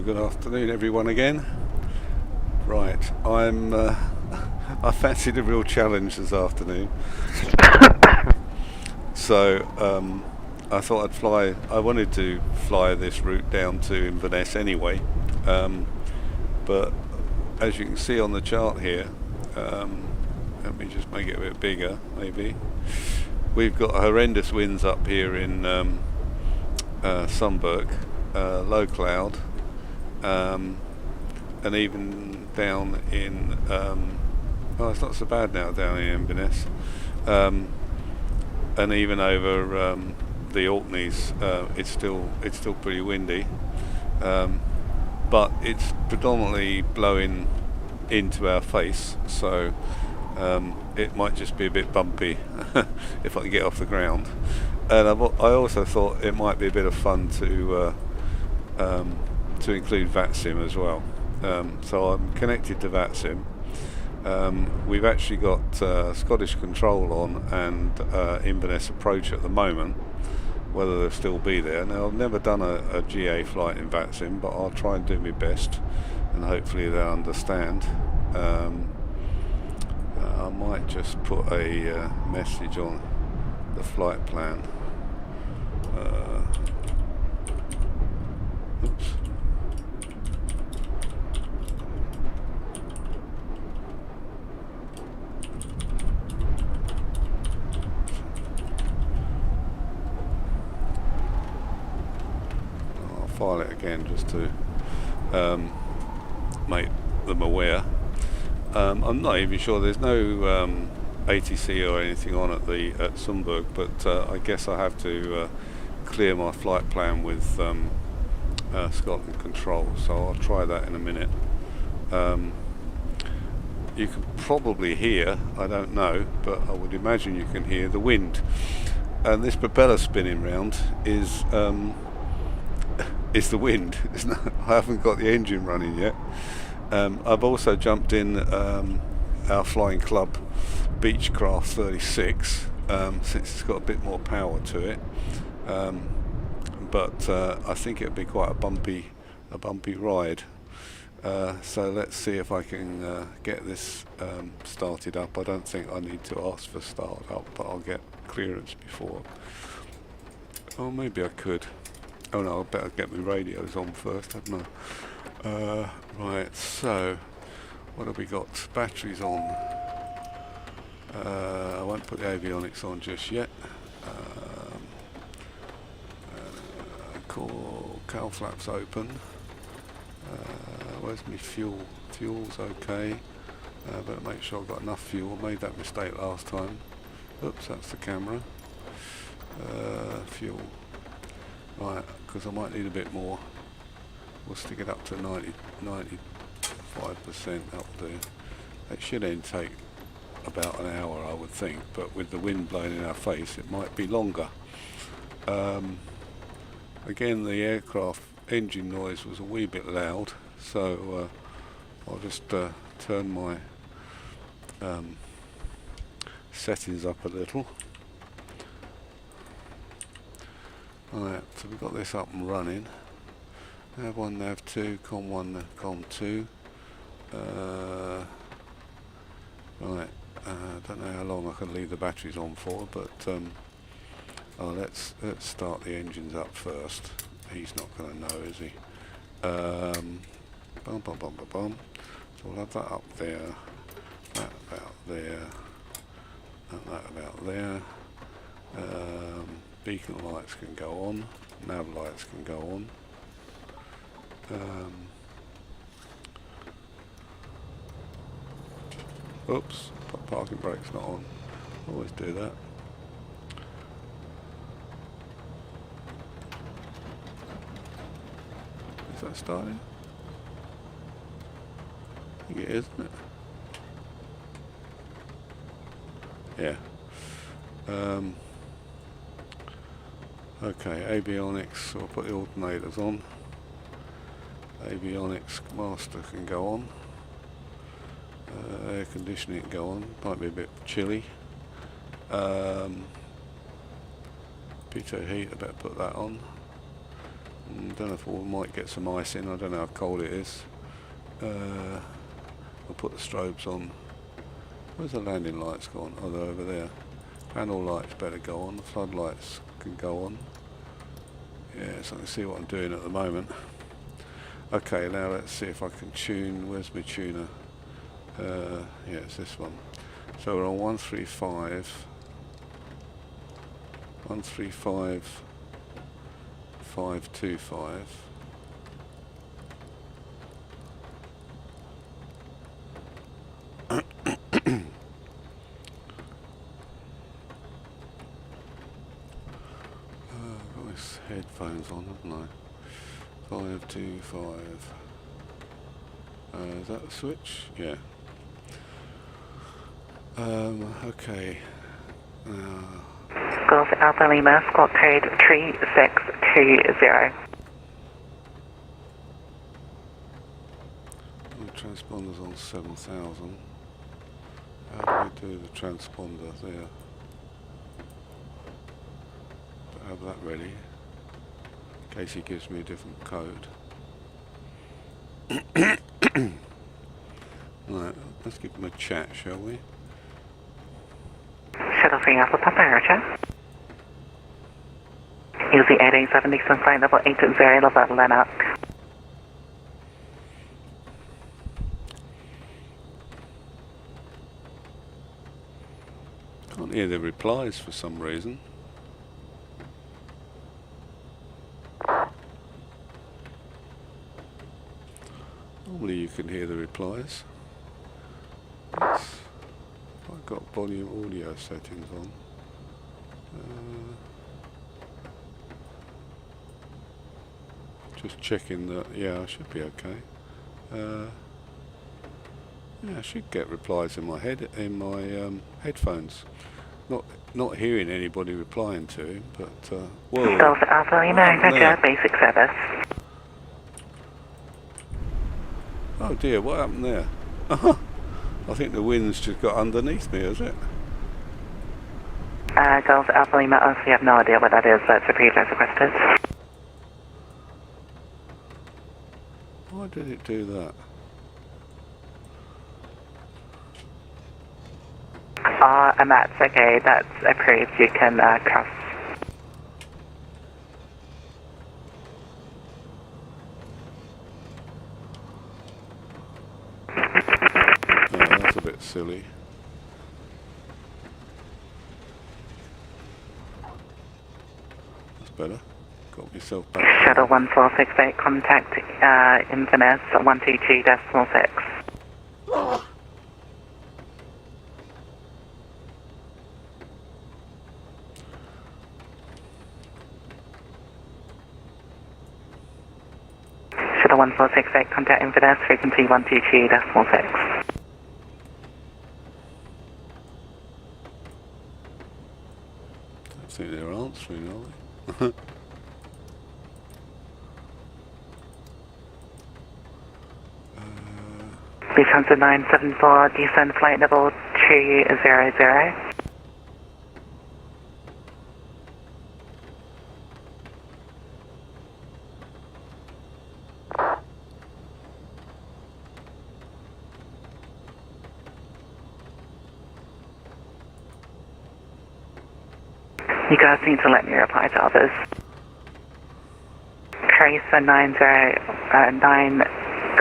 Good afternoon everyone again. Right, I fancied a real challenge this afternoon. So I thought I wanted to fly this route down to Inverness anyway. But as you can see on the chart here, let me just make it a bit bigger maybe. We've got horrendous winds up here in Sunberg, low cloud, and even down in oh, it's not so bad now down in Inverness, and even over the Orkneys, it's still pretty windy, but it's predominantly blowing into our face, so it might just be a bit bumpy if I can get off the ground. And I also thought it might be a bit of fun to include VATSIM as well. So I'm connected to VATSIM. We've actually got Scottish Control on and Inverness Approach at the moment. Whether they'll still be there. Now, I've never done a GA flight in VATSIM, but I'll try and do my best, and hopefully they'll understand. I might just put a message on the flight plan. Oops. I'll file it again just to make them aware. I'm not even sure, there's no ATC or anything on at Sunberg, but I guess I have to clear my flight plan with Scotland Control, so I'll try that in a minute. You can probably hear, I don't know, but I would imagine you can hear the wind, and this propeller spinning round is the wind. I haven't got the engine running yet. I've also jumped in our Flying Club Beechcraft 36 since it's got a bit more power to it, but I think it'll be quite a bumpy ride. So let's see if I can get this started up. I don't think I need to ask for start up, but I'll get clearance before. Oh, maybe I could. Oh no, I better get my radios on first, hadn't I? Right, so what have we got? Batteries on. I won't put the avionics on just yet. Cowl flaps open. Where's my fuel? Fuel's okay. Better make sure I've got enough fuel. I made that mistake last time. Oops, that's the camera. Fuel. Right, because I might need a bit more. We'll stick it up to 95%, that'll do. It should then take about an hour, I would think, but with the wind blowing in our face it might be longer. Again, the aircraft engine noise was a wee bit loud, so I'll just turn my settings up a little. Alright, so we've got this up and running. Nav 1, Nav 2, Com 1, Com 2. Right, don't know how long I can leave the batteries on for, but let's start the engines up first. He's not going to know, is he? Bum bum bum bum bum. So we'll have that up there, that about there, and that about there. Beacon lights can go on, nav lights can go on. Oops, parking brake's not on. Always do that. Is that starting? I think it is, isn't it? Yeah. Okay, avionics, I'll put the alternators on. Avionics master can go on. Air conditioning can go on. Might be a bit chilly. Pitot heat, I better put that on. Don't know if we might get some ice in. I don't know how cold it is. I'll put the strobes on. Where's the landing lights gone? Oh, they're over there. Panel lights better go on. The floodlights can go on. Yeah, so I can see what I'm doing at the moment. Okay, now let's see if I can tune. Where's my tuner? Yeah, it's this one. So we're on 135. 135. 525. Got my headphones on, haven't I? 525. Is that the switch? Yeah. Okay. Golf Alpha Lima, squawk code 3620. The transponder's on 7,000. How do we do the transponder there? Have that ready in case he gives me a different code. Right, let's give him a chat, shall we? Shuttle 3 Alpha Papa, Roger. Using 887 Eastern flight level 80 level Lanark. Can't hear the replies for some reason. Normally you can hear the replies. I've got volume audio settings on. Just checking that, yeah, I should be okay. Yeah, I should get replies in my headphones. Not hearing anybody replying to him, but whoa. Golf Alpha Lima, Roger, basic service. Oh dear, what happened there? I think the wind's just got underneath me, has it? Golf Alpha Lima, honestly have no idea what that is, but it's a previous requested. Why did it do that? And that's okay, that's approved, you can cross. Oh, that's a bit silly. That's better. Got myself back. Shuttle 1468, contact Inverness 122.6. Shuttle 1468, contact Inverness, frequency 122.6. I think they're answering, are they? 974, descend flight level 200. You guys need to let me reply to others. Croatia 909,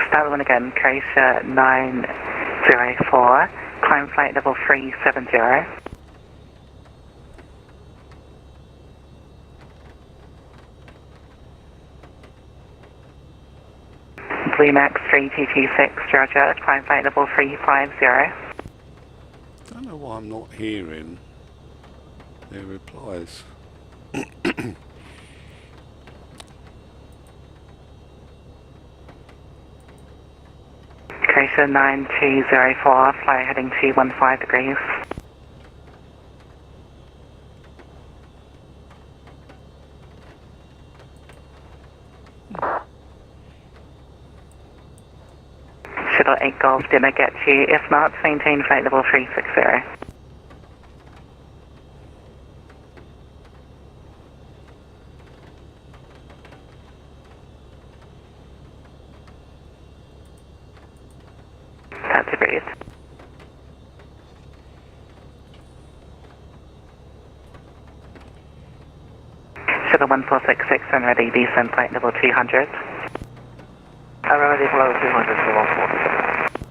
start one again, Croatia 904, climb flight level 370. Blue Max 3226, Georgia, climb flight level 350. I don't know why I'm not hearing their replies. Croatia 9204, fly heading 215 degrees. Shuttle 8 Golf, did I get you? If not, maintain flight level 360. degrees. Shuttle 1466 and ready, descend flight level 200. Already below 200 for 146.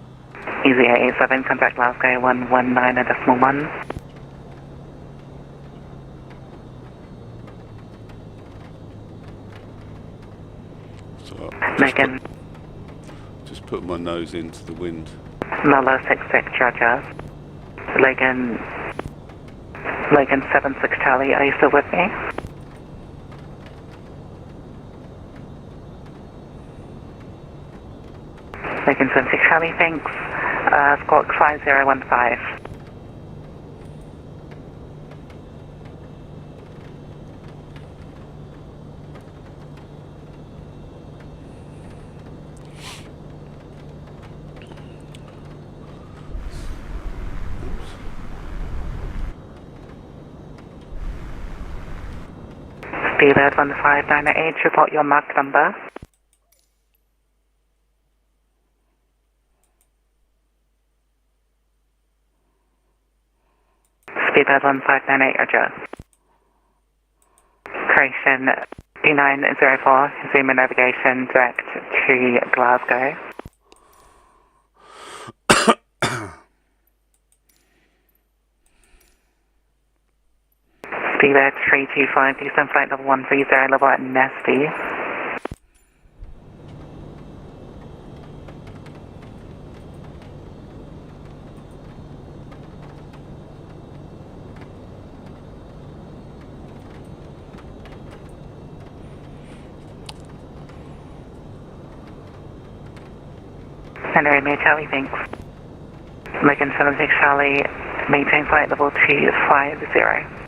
Easy 887, contact Glasgow 119.1. So Megan, just put my nose into the wind. Nolo 66, Roger. Logan 76 Charlie, are you still with me? Logan 76 Charlie, thanks. Squawk 5015. Speedbird 1598, report your marked number. Speedbird 1598, Roger. Creation 2904, zoom in navigation direct to Glasgow. Speedbird 325, descend flight level 130, level at Nesby. Henry, May Charlie, thanks. Lincoln 76 Charlie, maintain flight level 250.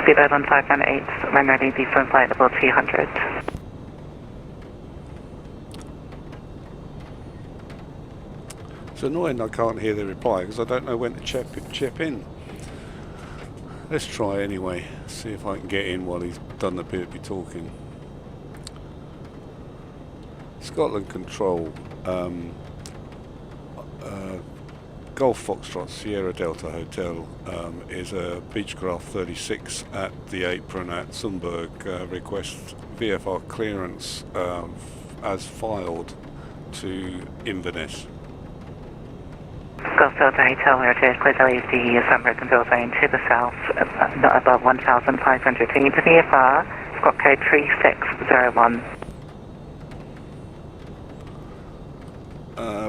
Speedbird 1598, when ready, descend flight level 200. It's annoying I can't hear the reply because I don't know when to chip in. Let's try anyway, see if I can get in while he's done the bit of talking. Scotland Control, Golf Foxtrot Sierra Delta Hotel is a Beechcraft 36 at the apron at Sundberg. Requests VFR clearance as filed to Inverness. Golf Delta Hotel, Roger, clear leave the Sunbird control zone to the south, not above 1,500 feet to VFR, squawk code 3601.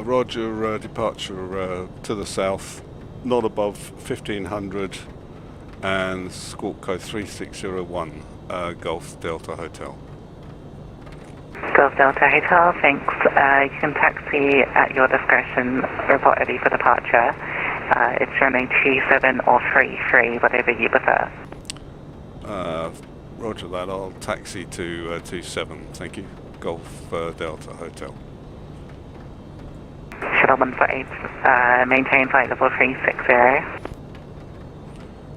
Roger, departure to the south, not above 1,500 and squawk code 3601, Golf Delta Hotel. Golf Delta Hotel, thanks. You can taxi at your discretion, report ready for departure. It's running 27 or 33, whatever you prefer. Roger that, I'll taxi to 27, thank you. Golf Delta Hotel. Shuttle 148, maintain flight level 360.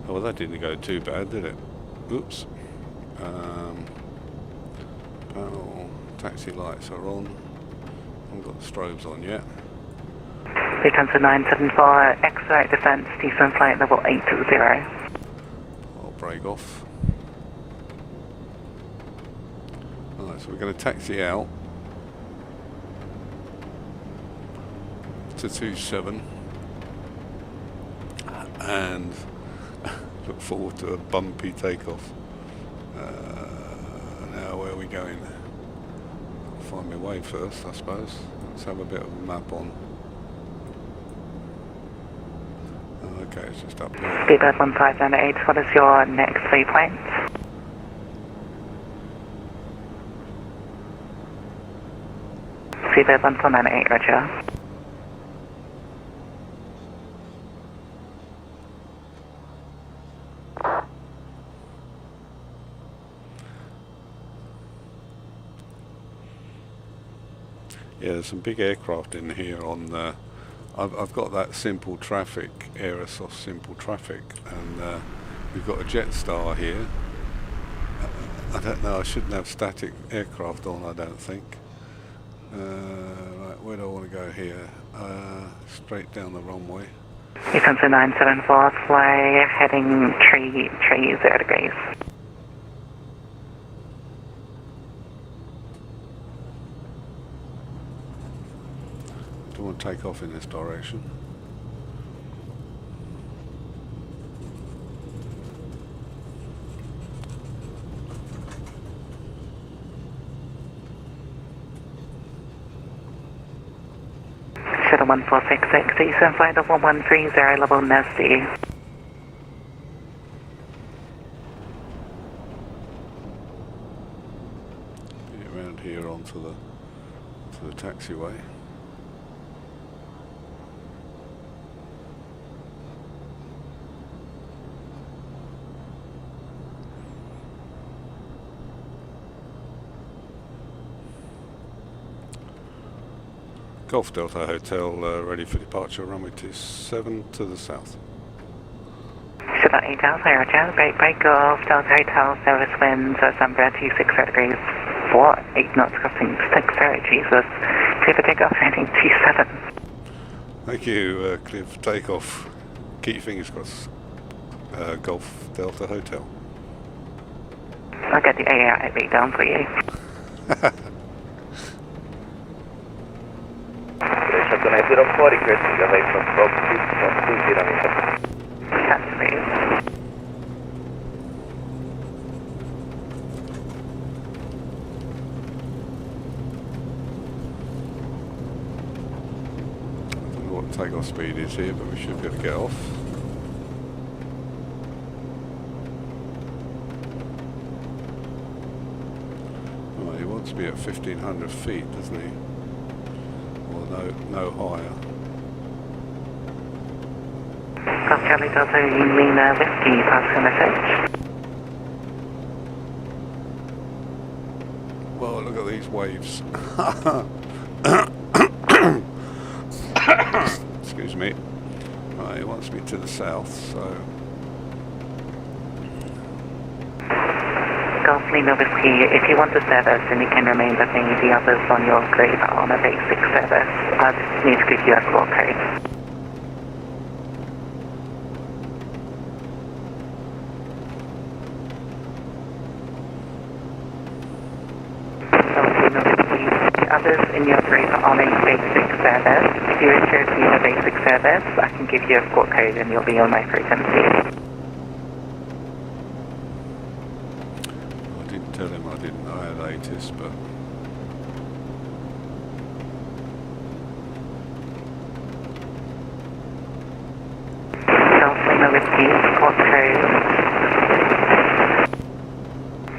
Oh, well, that didn't go too bad, did it? Oops. Panel taxi lights are on. I haven't got the strobes on yet. Lufthansa 974, X-ray descent, descend flight level 80. I'll break off. Alright, so we're going to taxi out to 27 and look forward to a bumpy takeoff. Now where are we going? I'll find my way first, I suppose. Let's have a bit of a map on. Okay, it's just up here. Speedbird 1598, what is your next waypoint? Speedbird 1498, Roger. Yeah, there's some big aircraft in here on I've got that simple traffic, Aerosoft simple traffic, and we've got a Jetstar here. I don't know, I shouldn't have static aircraft on, I don't think. Right, where do I want to go here? Straight down the runway. You come to 974, fly heading 30 degrees. Do you want to take off in this direction? Shuttle 1466, Eastern flight of 1130, level Nesty. Get around here onto the taxiway. Golf Delta Hotel, ready for departure, runway 27 to the south. Shuttle 8 Alpha, Roger, break Golf Delta Hotel, service wind, Zambra 260 degrees, 8 knots crossing 60, Jesus. Clear for takeoff, heading 27. Thank you, clear for takeoff. Keep your fingers crossed. Golf Delta Hotel. I'll get the AR8 down for you. Shuttle 904, requesting a right from Bob 620 meters. That's please. I don't know what the takeoff speed is here, but we should be able to get off. Well, he wants to be at 1500 feet, doesn't he? Or no higher. Golf Charlie Delta Lima Whiskey, pass your message. Well, look at these waves. Excuse me. Right, he wants me to the south, so... Golf Lima Whiskey, if you want to service, then you can remain with the others on your grid on a basic service. I just need to give you a call code. Others in your group are on a basic service. If you wish to receive a basic service, I can give you a port code and you'll be on my frequency. I didn't tell him I didn't know how ATIS, but... Golf Lima Whiskey, port code.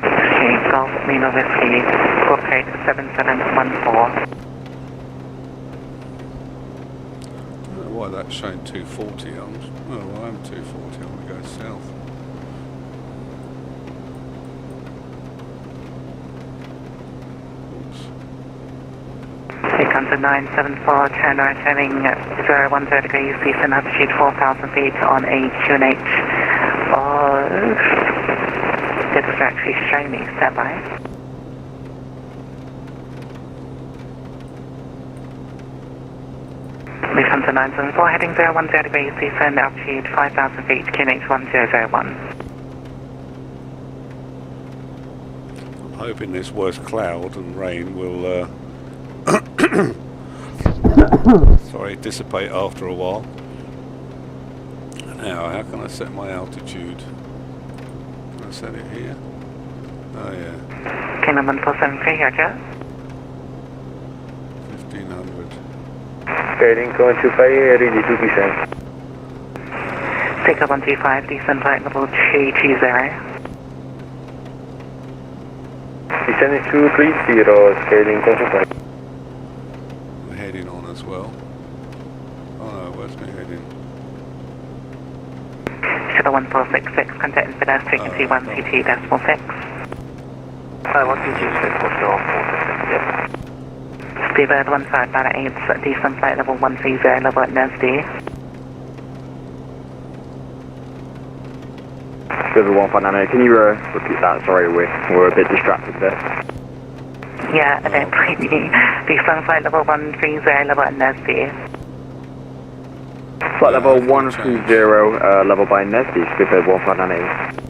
Okay, Golf Lima Whiskey, port code 7714. Why that's showing 240. I'm 240. I want to go south. Oops. Here comes a 974, turn right heading 010 degrees, eastern altitude 4,000 feet on a QNH. This is actually showing me, stand by. We come to 974, heading 010 degrees, eastern altitude 5,000 feet, QNH 1001. I'm hoping this worst cloud and rain will dissipate after a while. Now, how can I set my altitude? Can I set it here? Oh yeah. Kingdom 1473, Roger. 1500. Skyring 125, ready to descend. Take up 125, descend flight level 220. Descending 230, scaling 125. I'm heading on as well. Oh no, where's my heading? Shuttle 1466, contact Infinite frequency 122.6. 122, 6 for sure, 466, yep. Speedbird 1598, descent flight level 130, level at NESD. River 1598, can you repeat that? Sorry, we're a bit distracted there. Yeah, I don't blame you. Descent flight level 130, level at NESD. Flight level 130, level by NESD, Speedbird 1598.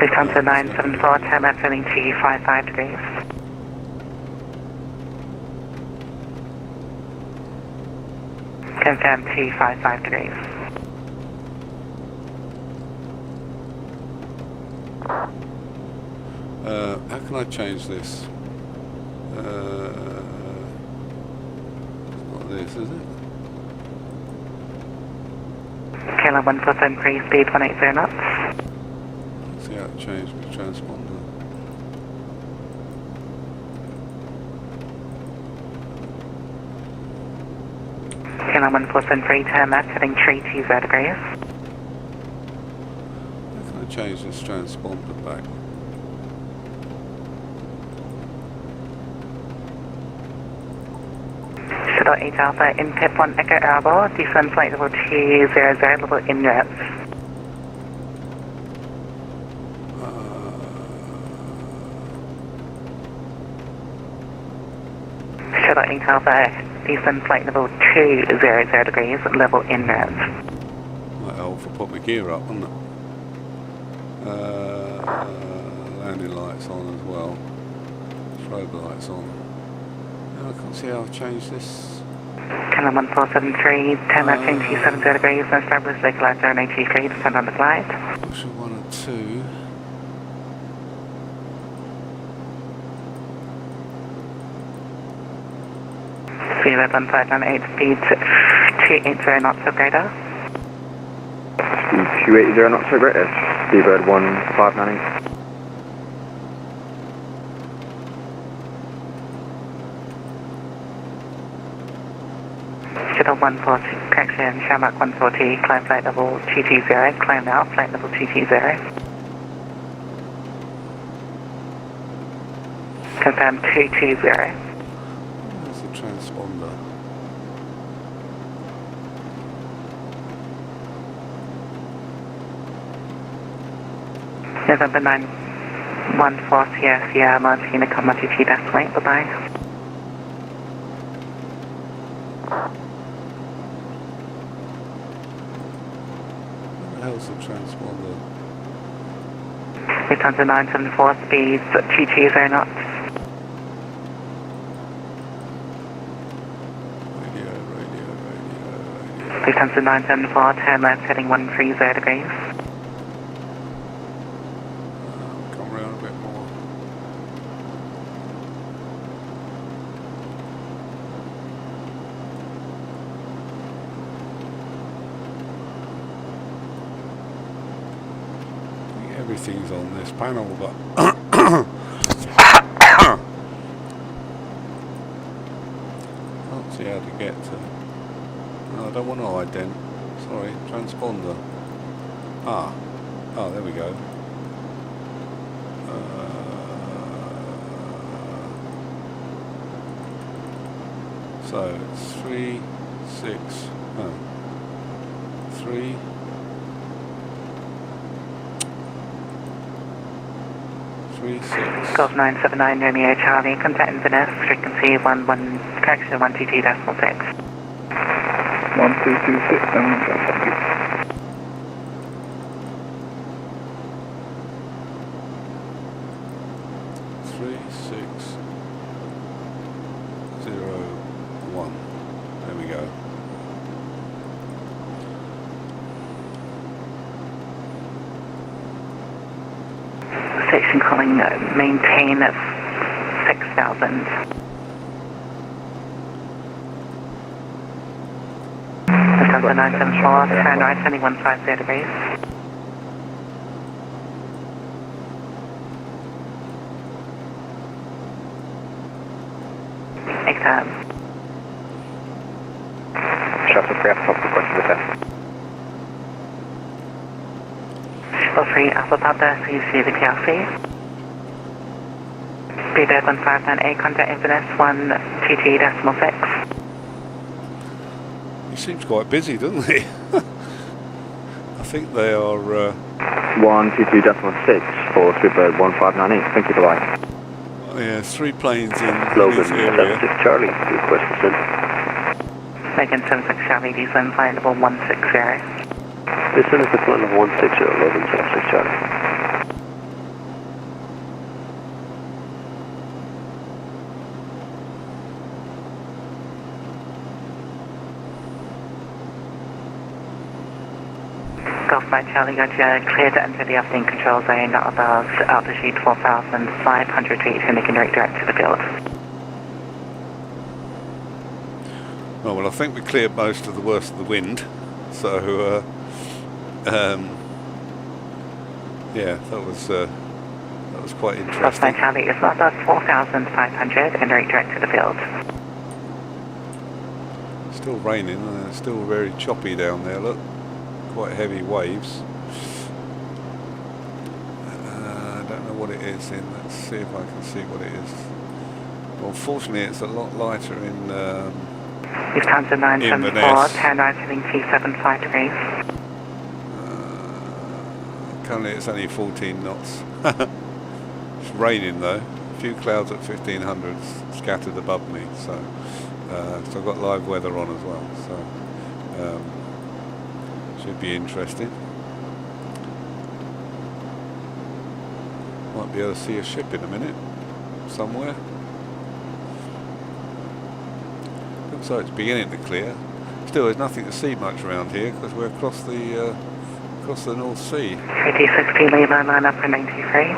Lufthansa 974, turn left heading 255 degrees. Confirm 255 degrees. How can I change this? It's not this, is it? KLM 1473, speed 180 knots. Let's see how it changed with transponder. KLM 1473, turn left heading 320 degrees. How can I change this transponder back? Shuttle 8 Alpha, in pip 1 Echo Alpha, descend flight level 200, level in reps. Shuttle 8 Alpha, descend flight level 200 degrees, level in reps. Might help for put my gear up, wouldn't it? Landing lights on as well. Strobe lights on. I can't see how I've changed this. KLM 1473, turn left heading 270 degrees, and establish localized 083, descend on the flight. Option 1 and 2. Speedbird 1598, speed 280 knots or greater. Speed 280 knots or greater, Speedbird 1598. Shuttle 140, correction, Shamrock 140, climb flight level 220, climb now, flight level 220. Confirm 220. There's the transponder. November 914, yes, yeah, Martina, comma 2T, that's late, bye-bye. Where the hell's the transponder? Lufthansa 974, speeds 220 knots. Radio. Lufthansa 974, turn left heading 130 degrees. Come around a bit more. I think everything's on this panel, but can't see how to get to. No, I don't want to ident. Sorry, transponder. Oh, there we go. So it's 3, 6, no, 3, 3, 6. Golf 979 Romeo Charlie, contact Inverness, frequency 11, correction 122.6. 1226, thank you. 3601. There we go. Station calling, maintain at 6,000. Lufthansa 974, turn right heading 150 degrees. Exam. Shuttle 3 Alpha, request to descend. Shuttle 3 Alpha Papa, please see the PLC. Speed 159A, contact Inverness 122.6. He seems quite busy, doesn't he? I think they are... 122.6 for Speedbird 1598. Thank you for that. yeah, 3 planes in Logan this area. 76 Charlie, request to send. Logan 76 Charlie, descend flight level 160. Descend is the flight level 160, Logan 76 Charlie. Golf Mike Charlie, got you cleared to enter the afternoon control zone above altitude 4,500 feet, and you can redirect to the field. Oh, well, I think we cleared most of the worst of the wind, so yeah, that was quite Golf interesting. Mike Charlie is not above 4,500 and redirect to the field. Still raining and it's still very choppy down there, look. Quite heavy waves. I don't know what it is in. Let's see if I can see what it is. Well, fortunately it's a lot lighter in Lufthansa 974, Inverness. turn right heading 275 degrees. Currently it's only 14 knots. It's raining though. A few clouds at 1500 scattered above me, so I've got live weather on as well, so should be interesting. Might be able to see a ship in a minute somewhere. Looks like it's beginning to clear. Still, there's nothing to see much around here because we're across the North Sea. 3060 Lima, line up for 93.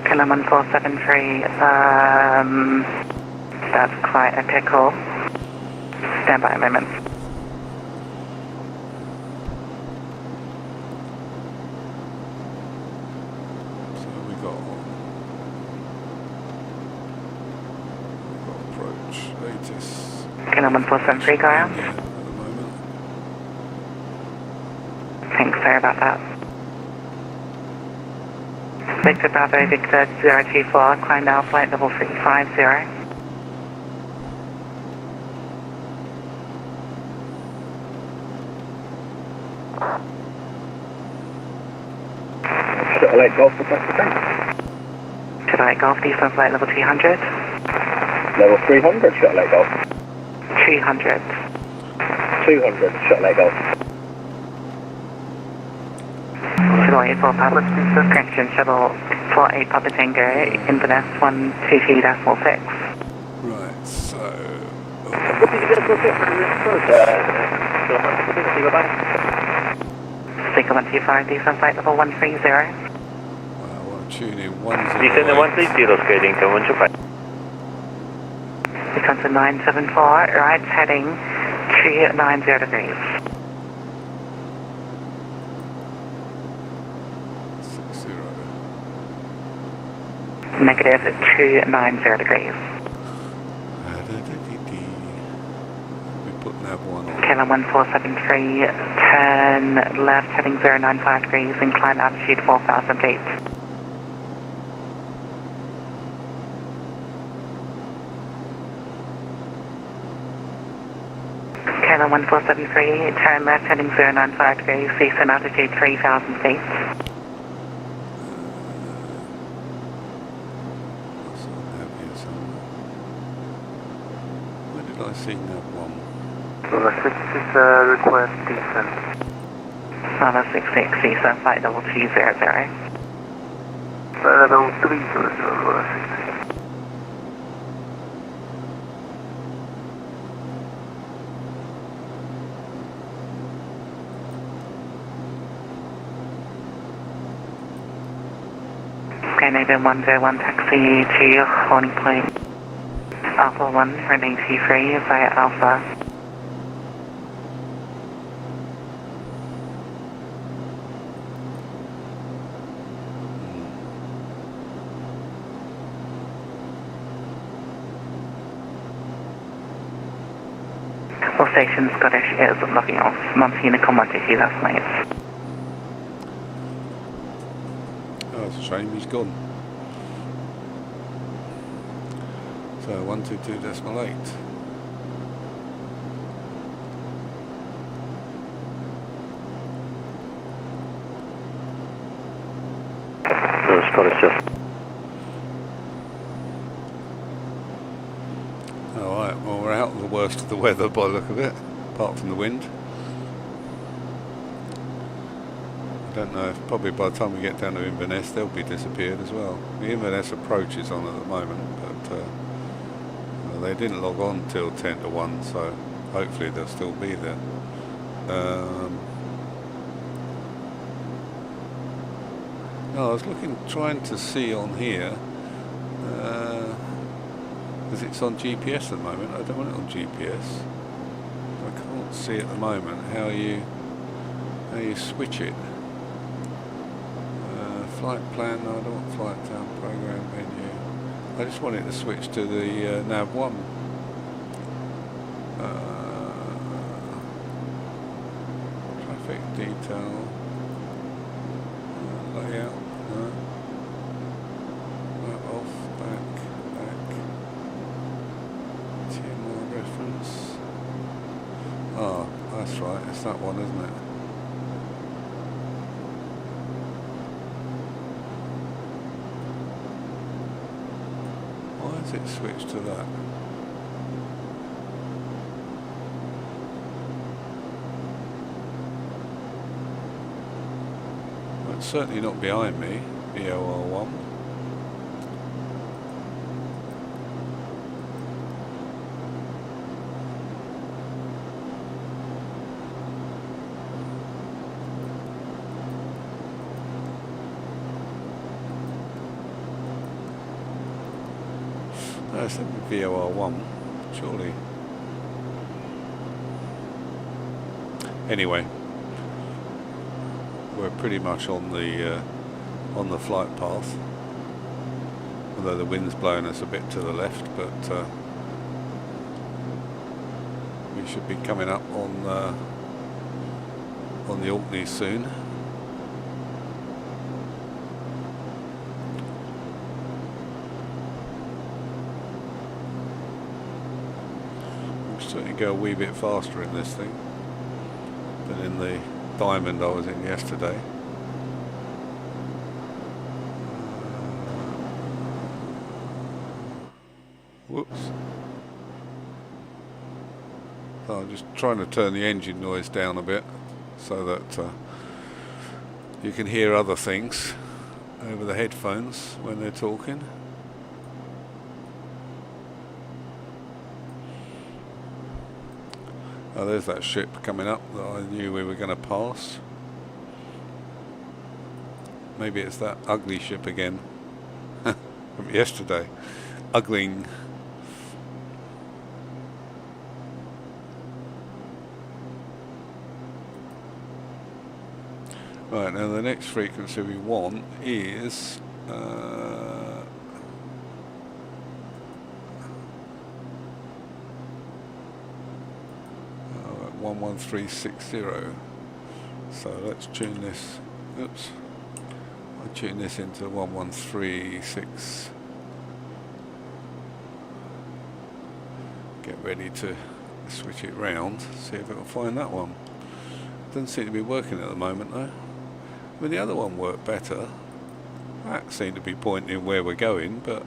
Kilo 1473, that's quite a pickle. Stand by a moment. So we got approach latest. Kilo 1473, go out. Yeah, at the moment. Thanks, sorry about that. Victor Bravo, Victor 024, climb now, flight level 350. Satellite Golf, request to send. Satellite Golf, descend flight level 200. Level 300, Satellite Golf. 200. 200, Satellite Golf. Shuttle 84 Papa, correction, shuttle 48 Papa Tango, Inverness 122.6. Right, so Seeker 125, descend flight level 130. I want to tune in 108. Descend 130, Skydington 125. Lufthansa 974, right heading 290 degrees. 60. Negative 290 degrees. We put nav 1 on. Kilo 1473, turn left heading 095 degrees, incline altitude 4,000 feet. Kilo 1473, turn left heading 095 degrees, descend altitude 3,000 feet. Where did I see nav 1? Lima 66, request descent. Lima 66, descend flight level 200. Level 300, Lima 66. Scandinavian 101 taxi to holding point Alpha 1 running 23 via Alpha. All stations Scottish is logging off. Monty Unicorn 122 last night. Oh, it's a shame he's gone. So 122.8. Scottish just. Alright, well we're out of the worst of the weather by the look of it, apart from the wind. I don't know, if probably by the time we get down to Inverness they'll be disappeared as well. The Inverness approach is on at the moment, but well, they didn't log on till 10 to 1, so hopefully they'll still be there. No, I was trying to see on here, because it's on GPS at the moment. I don't want it on GPS. I can't see at the moment how you switch it. Flight plan, no, I don't want flight time program menu. I just want it to switch to the nav1. Traffic detail, layout. Off, back, TMR reference. Oh, that's right, it's that one, isn't it? Why has it switched to that? Well, it's certainly not behind me, VOR1. No, it's VOR1, surely. Anyway, we're pretty much on the flight path, although the wind's blowing us a bit to the left, but we should be coming up on the Orkney soon. Certainly go a wee bit faster in this thing than in the Diamond I was in yesterday. Whoops. So I'm just trying to turn the engine noise down a bit so that you can hear other things over the headphones when they're talking. Oh, there's that ship coming up that I knew we were going to pass. Maybe it's that ugly ship again from yesterday. Ugling. Right, now the next frequency we want is 11360. So let's tune this. Oops. I'll tune this into 1136. Get ready to switch it round, see if it will find that one. Doesn't seem to be working at the moment though. I mean, the other one worked better. That seemed to be pointing where we're going, but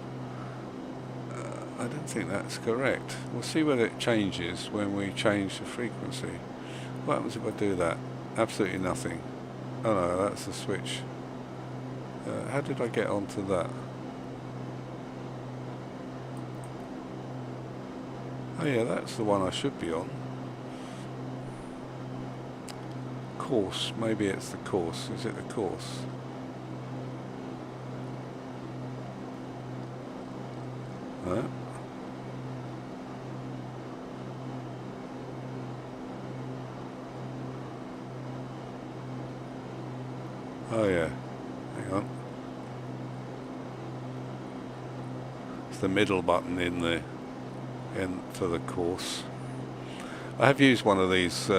I don't think that's correct. We'll see whether it changes when we change the frequency. What happens if I do that? Absolutely nothing. Oh no, that's the switch. How did I get onto that? Oh yeah, that's the one I should be on. Course, maybe it's the course. Is it the course? No. Oh yeah, hang on. It's the middle button in the for the course. I have used one of these,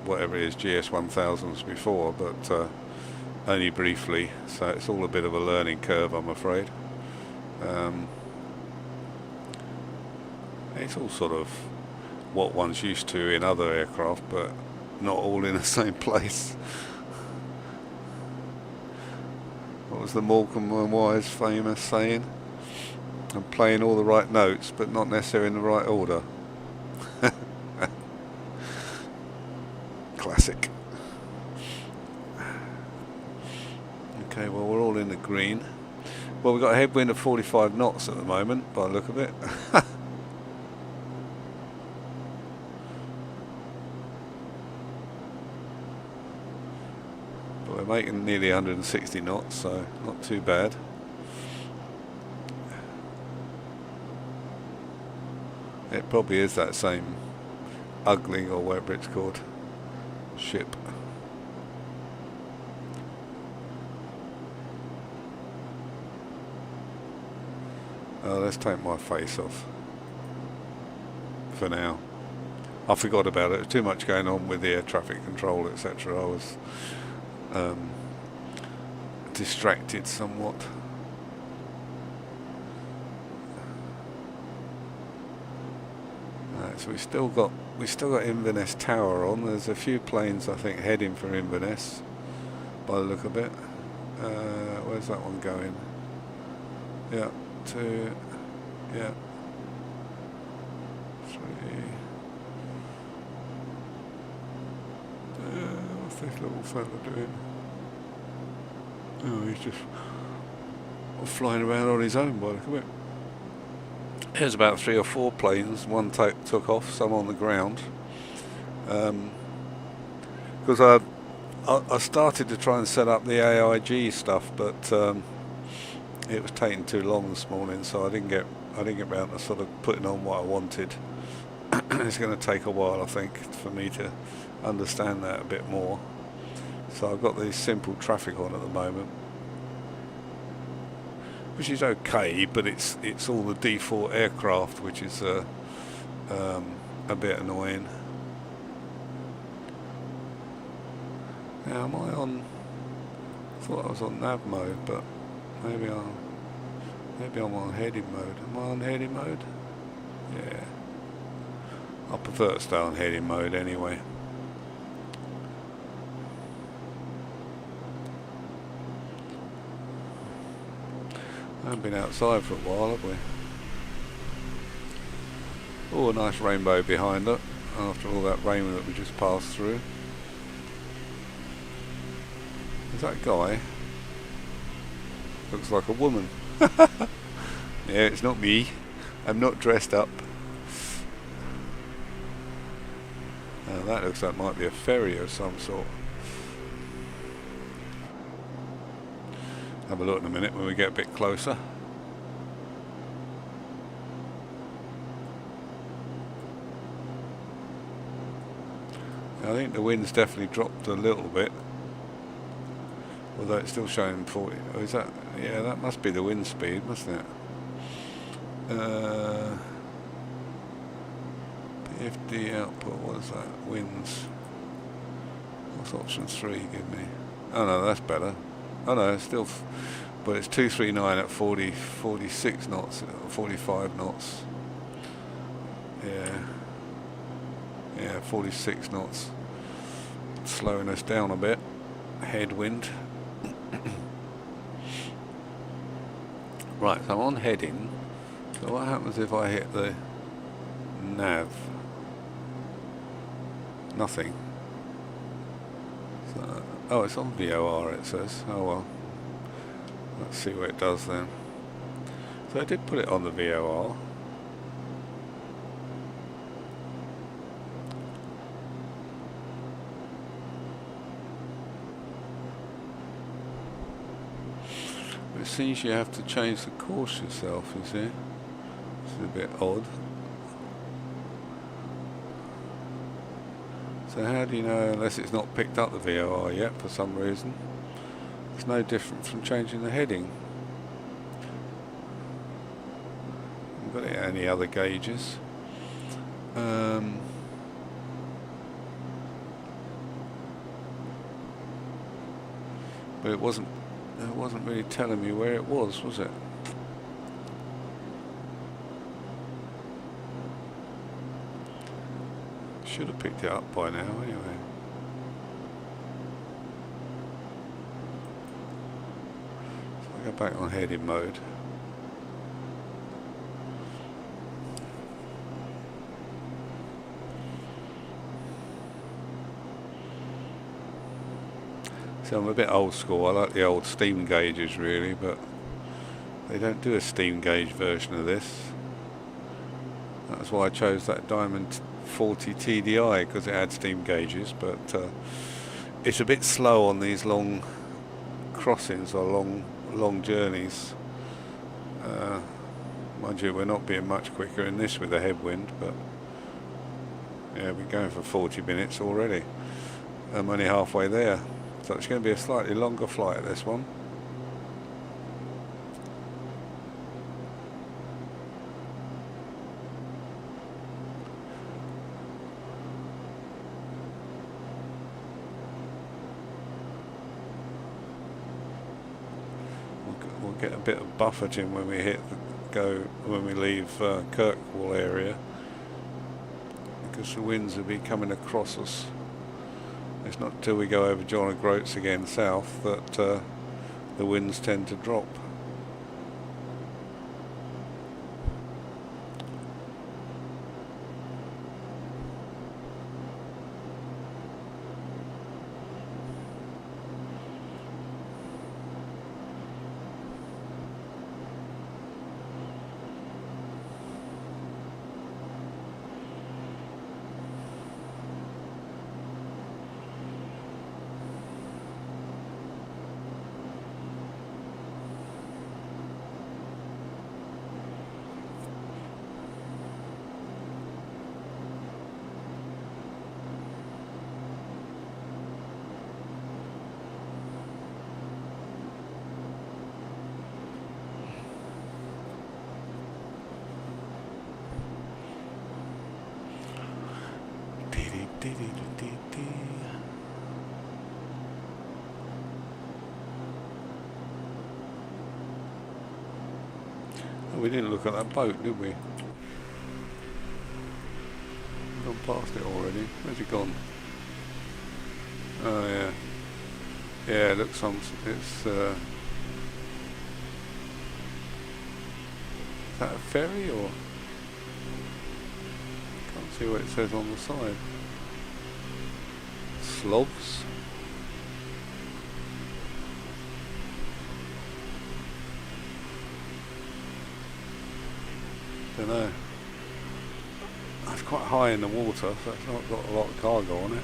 whatever it is, GS1000s before, but only briefly, so it's all a bit of a learning curve, I'm afraid. It's all sort of what one's used to in other aircraft, but not all in the same place. What was the Morecambe and Wise famous saying? I'm playing all the right notes, but not necessarily in the right order. Classic. Okay, well, we're all in the green. Well, we've got a headwind of 45 knots at the moment, by the look of it. But we're making nearly 160 knots, so not too bad. It probably is that same Ugling, or whatever it's called, ship. Let's take my face off for now. I forgot about it. There's too much going on with the air traffic control, etc. I was distracted somewhat. So we still got Inverness Tower on. There's a few planes I think heading for Inverness by the look of it. Where's that one going? Yeah, 2, yeah, 3. What's this little fella doing? Oh, he's just flying around on his own by the look of it. There's about 3 or 4 planes. One took off, some on the ground. Because I started to try and set up the AIG stuff, but it was taking too long this morning, so I didn't get around to sort of putting on what I wanted. It's going to take a while, I think, for me to understand that a bit more. So I've got the simple traffic on at the moment, which is okay, but it's all the default aircraft, which is a bit annoying. Now, am I on? I thought I was on nav mode, but maybe I'm on heading mode. Am I on heading mode? Yeah. I prefer to stay on heading mode anyway. I haven't been outside for a while, have we? Oh, a nice rainbow behind it after all that rain that we just passed through. Is that guy? Looks like a woman. Yeah, it's not me. I'm not dressed up. That looks like it might be a ferry of some sort. Have a look in a minute when we get a bit closer. I think the wind's definitely dropped a little bit, although it's still showing 40. Oh, is that? Yeah, that must be the wind speed, mustn't it? PFD output, what is that? Winds. What's option 3 give me? Oh no, that's better. Oh no, it's still, but it's 239 at 46 knots, 45 knots. Yeah, 46 knots. Slowing us down a bit. Headwind. Right, so I'm on heading. So what happens if I hit the nav? Nothing. So, oh, it's on VOR, it says. Oh well. Let's see what it does then. So I did put it on the VOR. But it seems you have to change the course yourself, you see. It's a bit odd. So how do you know, unless it's not picked up the VOR yet for some reason? It's no different from changing the heading. Haven't got any other gauges. But it wasn't really telling me where it was it? Should have picked it up by now anyway. So I go back on heading mode. So I'm a bit old school. I like the old steam gauges really, but they don't do a steam gauge version of this. That's why I chose that Diamond 40 TDI, because it had steam gauges, but it's a bit slow on these long crossings or long journeys. Mind you, we're not being much quicker in this with the headwind, but yeah, we're going for 40 minutes already. I'm only halfway there. So it's going to be a slightly longer flight, this one. We'll get a bit of buffeting when we when we leave Kirkwall area, because the winds will be coming across us. It's not until we go over John O'Groats again south that the winds tend to drop. Oh, we didn't look at that boat, did we? We've gone past it already. Where's it gone? Oh yeah. Yeah, it looks it's is that a ferry or? Can't see what it says on the side. Slobs. Don't know. That's quite high in the water, so it's not got a lot of cargo on it.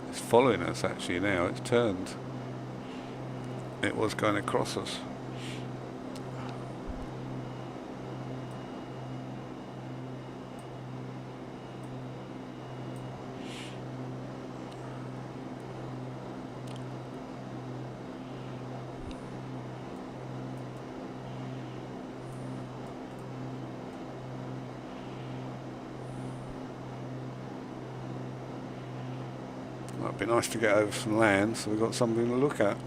It's following us actually now. It's turned. It was going across us. Might be nice to get over some land so we've got something to look at.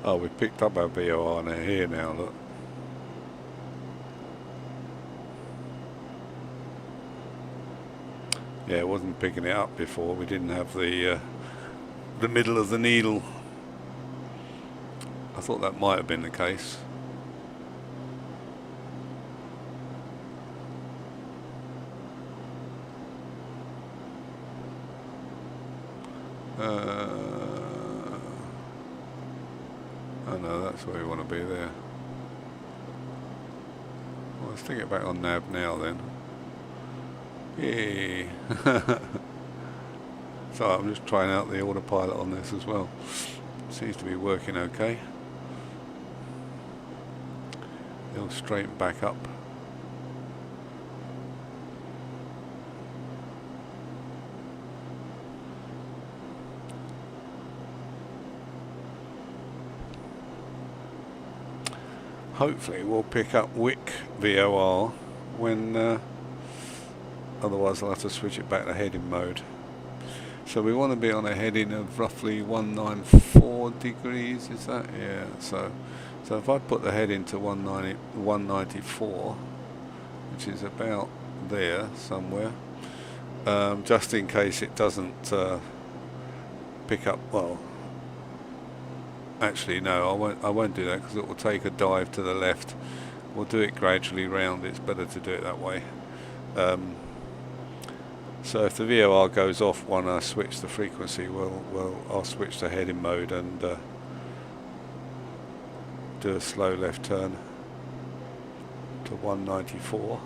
Oh, we picked up our VOR here now, look. Yeah, it wasn't picking it up before. We didn't have the middle of the needle. I thought that might have been the case. Oh no, that's where we want to be there. Let's stick it back on nav now then. Yay! So I'm just trying out the autopilot on this as well. Seems to be working okay. It'll straighten back up. Hopefully we'll pick up Wick VOR when otherwise I'll have to switch it back to heading mode. So we want to be on a heading of roughly 194 degrees, is that? Yeah, so if I put the heading to 194, which is about there somewhere, just in case it doesn't pick up, well, actually no, I won't do that because it will take a dive to the left. We'll do it gradually round, it's better to do it that way. So if the VOR goes off when I switch the frequency, I'll switch to heading mode and do a slow left turn to 194.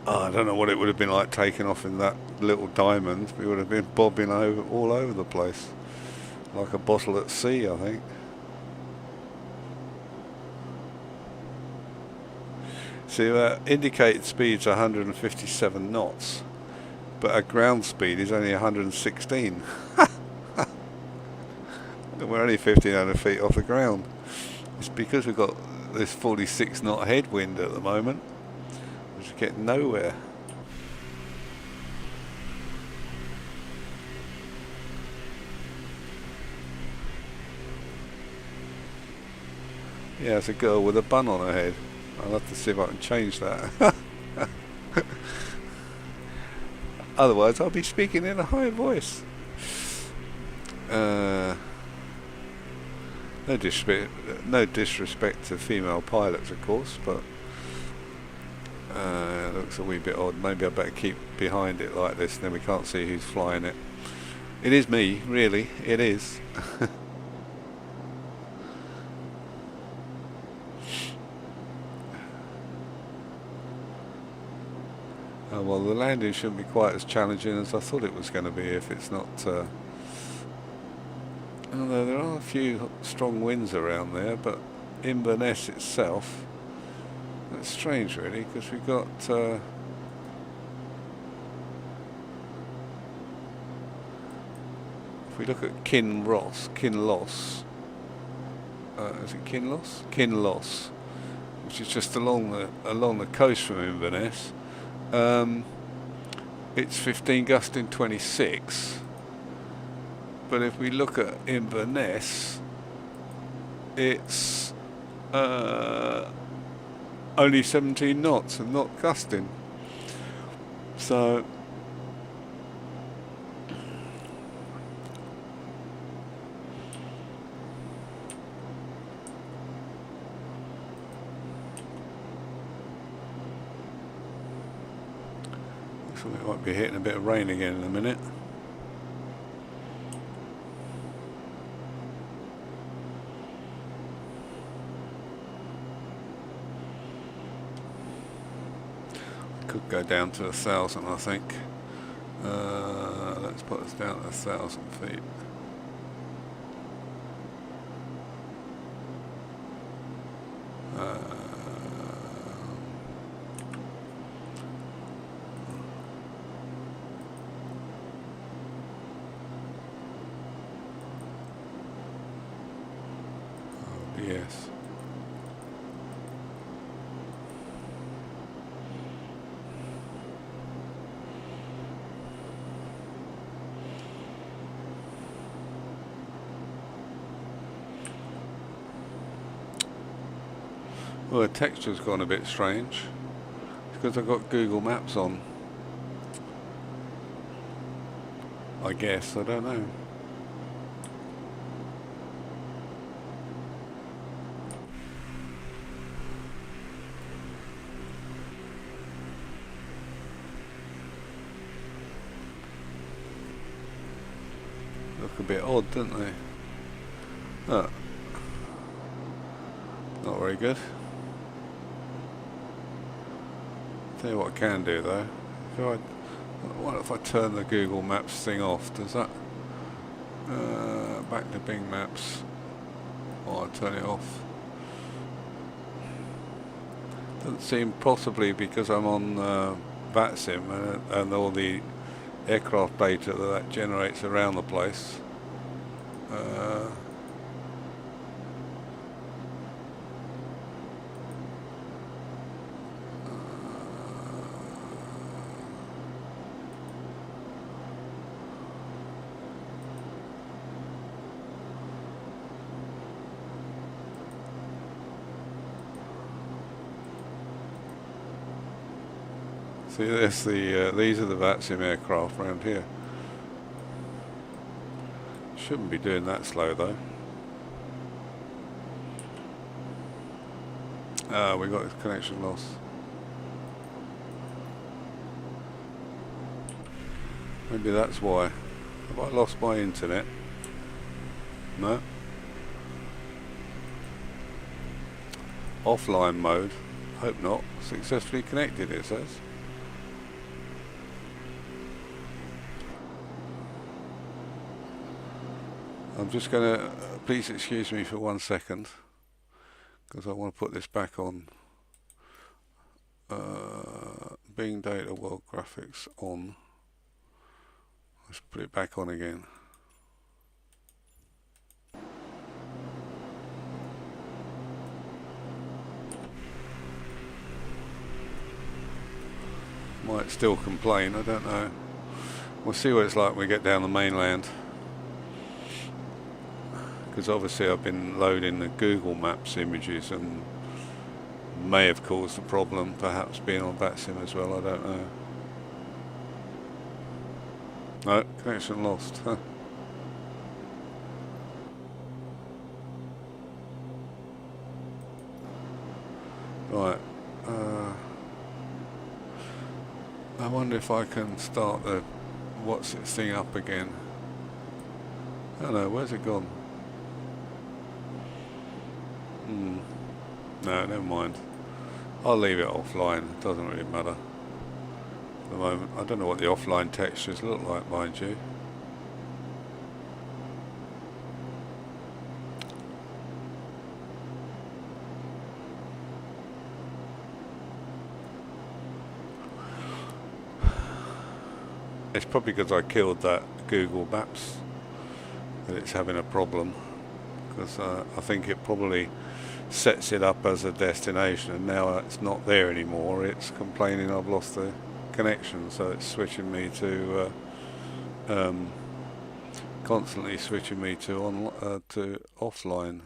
I don't know what it would have been like taking off in that little diamond. We would have been bobbing all over the place, like a bottle at sea, I think. See, indicated speed's 157 knots, but our ground speed is only 116. And we're only 1,500 feet off the ground. It's because we've got this 46 knot headwind at the moment. Just get nowhere. Yeah, it's a girl with a bun on her head. I'll have to see if I can change that. Otherwise I'll be speaking in a high voice. No disrespect to female pilots, of course, but it looks a wee bit odd. Maybe I better keep behind it like this, then we can't see who's flying it. It is me, really, it is. Well, the landing shouldn't be quite as challenging as I thought it was going to be if it's not... although there are a few strong winds around there, but Inverness itself... It's strange really, because we've got if we look at Kinloss, is it Kinloss? Kinloss, which is just along the coast from Inverness. It's 15 gusting 26, but if we look at Inverness, it's only 17 knots and not gusting. So looks like we might be hitting a bit of rain again in a minute. Could go down to 1,000, I think. Let's put us down to 1,000 feet. Yes. Well, the texture's gone a bit strange. It's because I've got Google Maps on. I guess, I don't know. Look a bit odd, don't they? Oh. Not very good. Tell you what I can do though. What if I turn the Google Maps thing off? Does that back to Bing Maps? Or I turn it off? Doesn't seem, possibly because I'm on VATSIM and all the aircraft data that generates around the place. See, there's these are the VATSIM aircraft around here. Shouldn't be doing that slow though. Ah, we got this connection loss. Maybe that's why. Have I lost my internet? No. Offline mode. Hope not. Successfully connected, it says. I'm just going to, please excuse me for 1 second, because I want to put this back on. Bing Data World Graphics on. Let's put it back on again. Might still complain, I don't know. We'll see what it's like when we get down the mainland. Because obviously I've been loading the Google Maps images and may have caused the problem, perhaps being on VATSIM as well, I don't know. No, connection lost. Right. I wonder if I can start the what's it thing up again. I don't know, where's it gone? No, never mind. I'll leave it offline, it doesn't really matter at the moment. I don't know what the offline textures look like, mind you. It's probably because I killed that Google Maps that it's having a problem, because I think it probably sets it up as a destination and now it's not there anymore. It's complaining I've lost the connection, so it's switching me to constantly switching me to offline.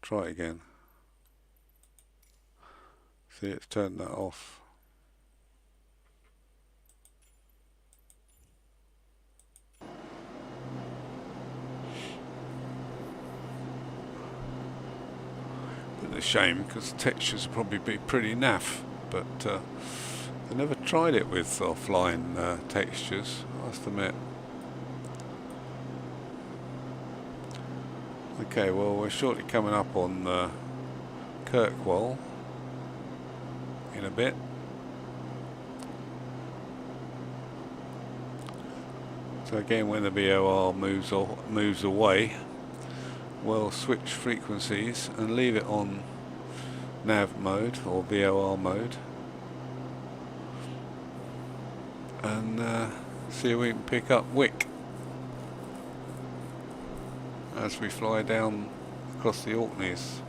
Try it again. See, it's turned that off. A shame, because the textures would probably be pretty naff, but I never tried it with offline textures, I must admit. Okay, well, we're shortly coming up on Kirkwall in a bit. So again, when the VOR moves away, we'll switch frequencies and leave it on nav mode or VOR mode and see if we can pick up Wick as we fly down across the Orkneys.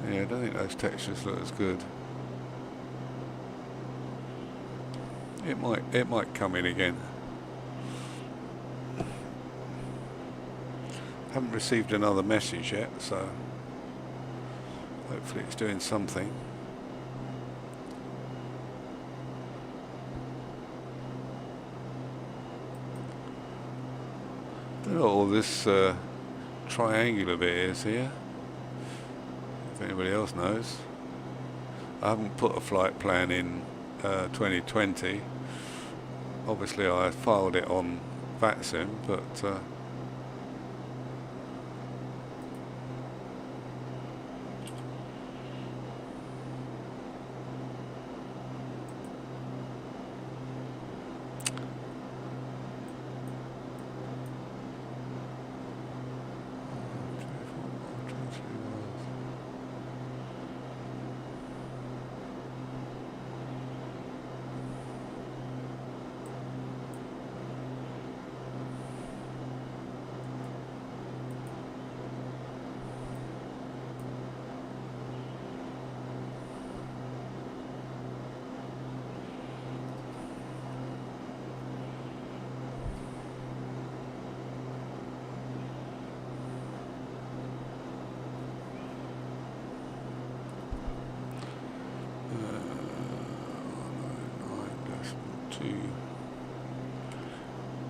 Yeah, I don't think those textures look as good. It might come in again. Haven't received another message yet, so hopefully it's doing something. Don't know what all this triangular bit is here, if anybody else knows. I haven't put a flight plan in 2020. Obviously I filed it on VATSIM, but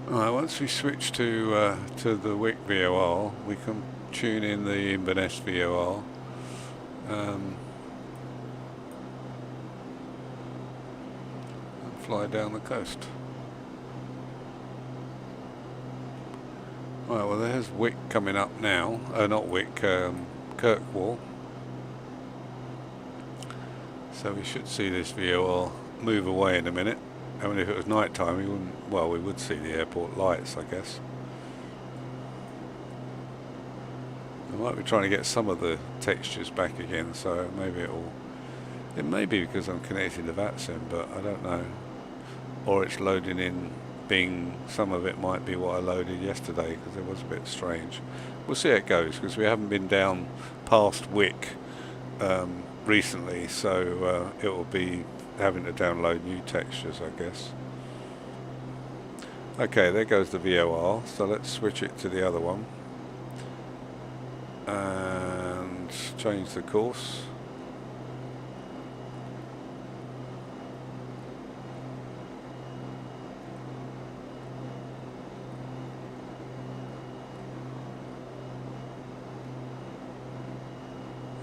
Alright, once we switch to the Wick VOR, we can tune in the Inverness VOR. And fly down the coast. Right, well there's Wick coming up now. Not Wick, Kirkwall. So we should see this VOR move away in a minute. I mean, if it was night time, we wouldn't. Well, we would see the airport lights, I guess. I might be trying to get some of the textures back again, so maybe it may be because I'm connected to VATSIM, but I don't know. Or it's loading in Bing. Some of it might be what I loaded yesterday, because it was a bit strange. We'll see how it goes, because we haven't been down past Wick recently, so it will be having to download new textures, I guess. Okay, there goes the VOR, so let's switch it to the other one and change the course.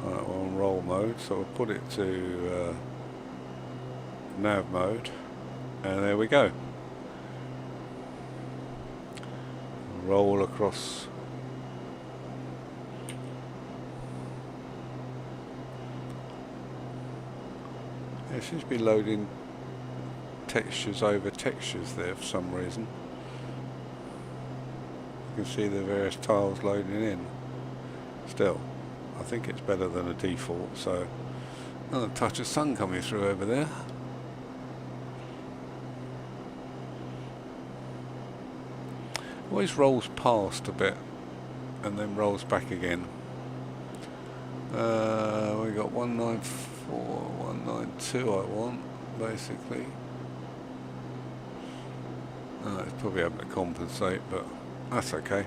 Alright, we're on roll mode, so we'll put it to nav mode, and there we go. Roll across. It seems to be loading textures over textures there for some reason. You can see the various tiles loading in. Still, I think it's better than a default, so another touch of sun coming through over there. Always rolls past a bit and then rolls back again. We got 194, 192 I want, basically. It's probably having to compensate, but that's okay.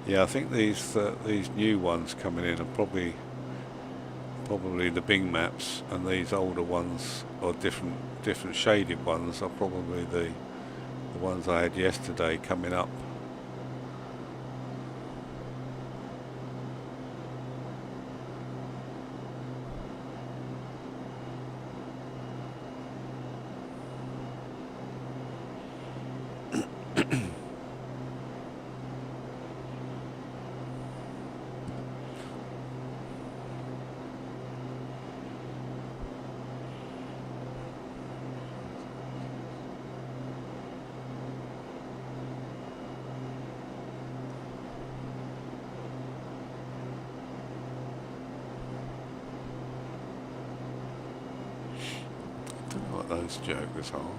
Yeah, I think these new ones coming in are probably the Bing maps, and these older ones, or different shaded ones, are probably the ones I had yesterday coming up. nice joke, this hole.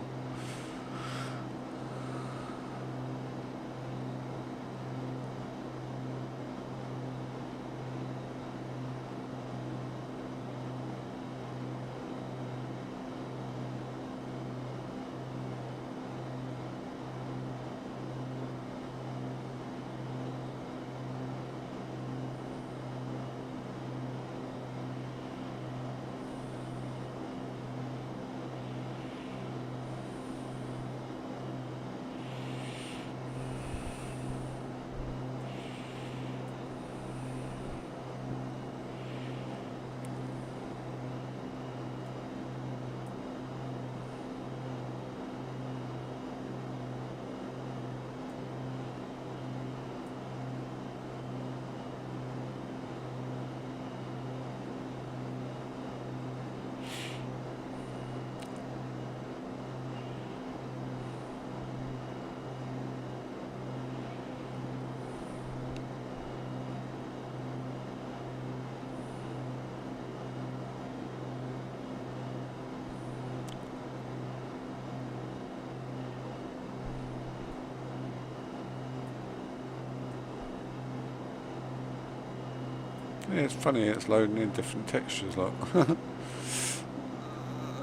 Yeah, it's funny, it's loading in different textures, like,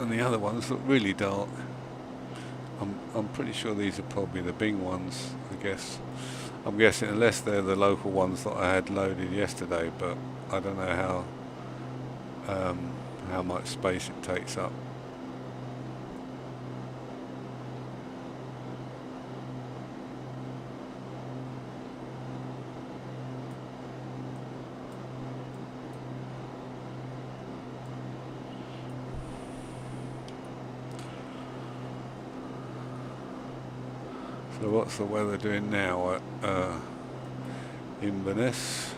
and the other ones look really dark. I'm pretty sure these are probably the Bing ones, I guess. I'm guessing, unless they're the local ones that I had loaded yesterday, but I don't know how much space it takes up. So what's the weather doing now at Inverness?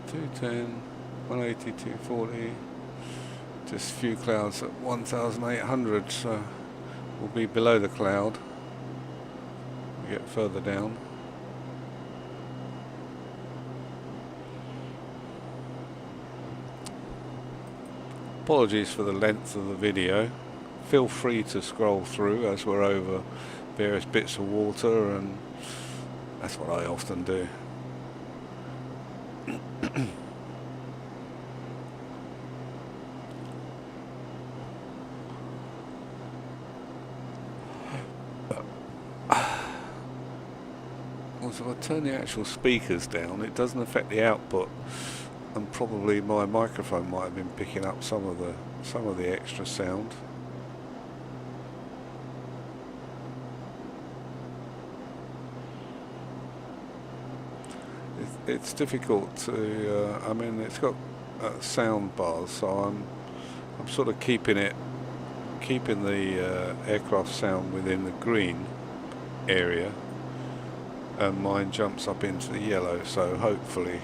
210, 180, 240. Just a few clouds at 1,800, so we'll be below the cloud. We get further down. Apologies for the length of the video. Feel free to scroll through as we're over various bits of water, and that's what I often do. Also, if I turn the actual speakers down, it doesn't affect the output, and probably my microphone might have been picking up some of the extra sound. It's difficult to. I mean, it's got sound bars, so I'm sort of keeping the aircraft sound within the green area, and mine jumps up into the yellow. So hopefully,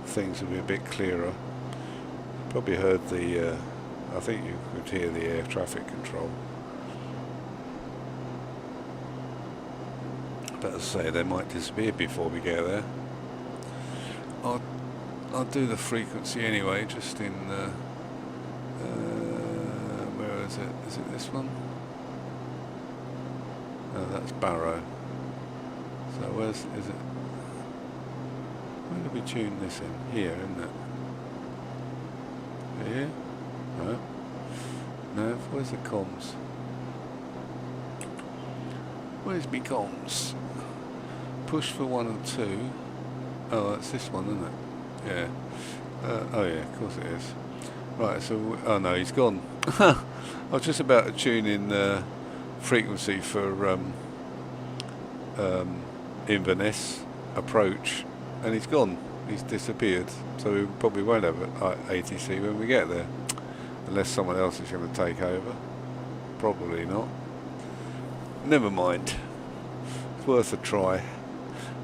things will be a bit clearer. Probably heard the. I think you could hear the air traffic control. But as I say, they might disappear before we get there. I'll do the frequency anyway, just in where is it? Is it this one? No, that's Barrow. So is it? Where did we tune this in? Here, isn't it? Here? No. No, where's the comms? Where's me comms? Push for 1 and 2. Oh, that's this one, isn't it? Yeah. Oh yeah, of course it is. Right, so, oh no, he's gone. I was just about to tune in frequency for Inverness approach, and he's gone. He's disappeared. So we probably won't have an ATC when we get there, unless someone else is going to take over. Probably not. Never mind. It's worth a try.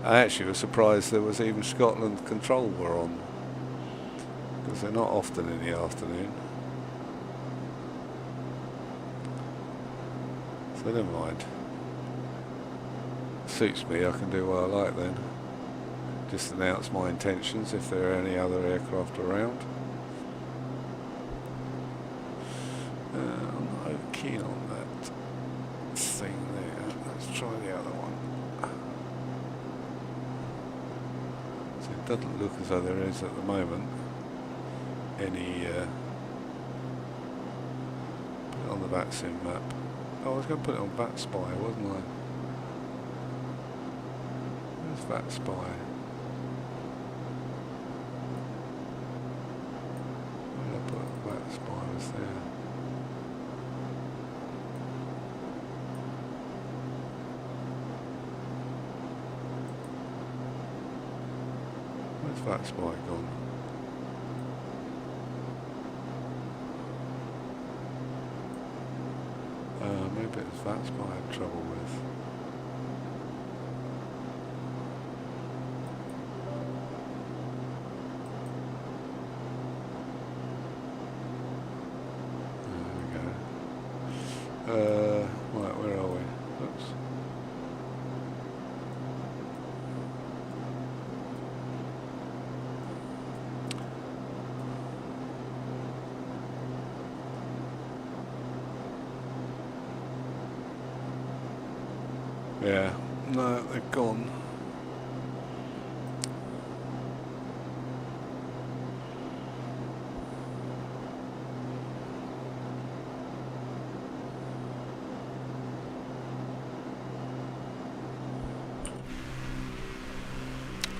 I actually was surprised there was even Scotland Control were on, because they're not often in the afternoon. So never mind. Suits me, I can do what I like then. just announce my intentions if there are any other aircraft around. I'm not keen on that thing there. Let's try the other one. So it doesn't look as though there is at the moment any put it on the VATSIM map. Oh, I was going to put it on VATSPY, wasn't I? Where's VATSPY? Where did I put VATSPY? Was there? Where's VATSPY gone? Maybe it's VATSPY I had trouble with. There we go. Right, where are we? Oops. Yeah, no, they've gone.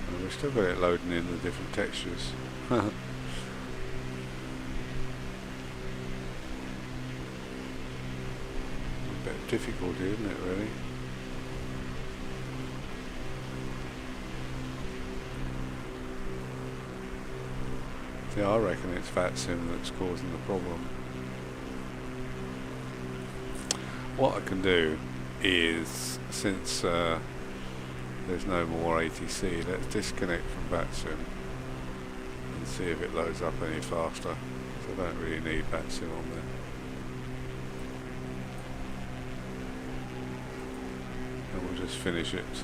And we've still got it loading in the different textures. A bit of difficulty, isn't it, really? Yeah, I reckon it's VATSIM that's causing the problem. What I can do is, since there's no more ATC, let's disconnect from VATSIM and see if it loads up any faster. So I don't really need VATSIM on there. And we'll just finish it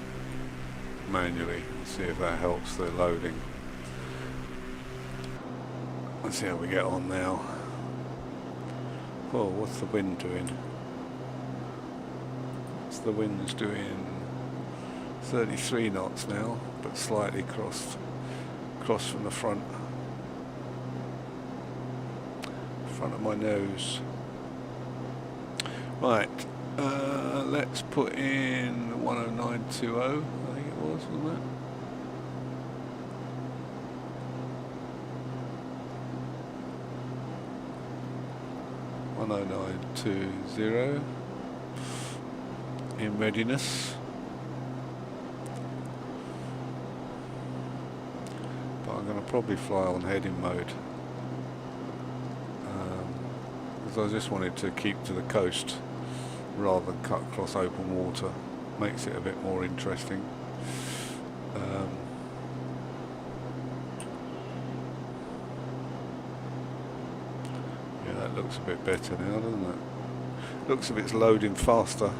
manually and see if that helps the loading. Let's see how we get on now. Oh, what's the wind doing? What's the wind's doing? 33 knots now, but slightly crossed from the front of my nose. Right, let's put in 10920, I think it was, wasn't it? (10920) in readiness. But I'm going to probably fly on heading mode because I just wanted to keep to the coast rather than cut across open water. Makes it a bit more interesting. Yeah, that looks a bit better now, doesn't it? Looks as if it's loading faster.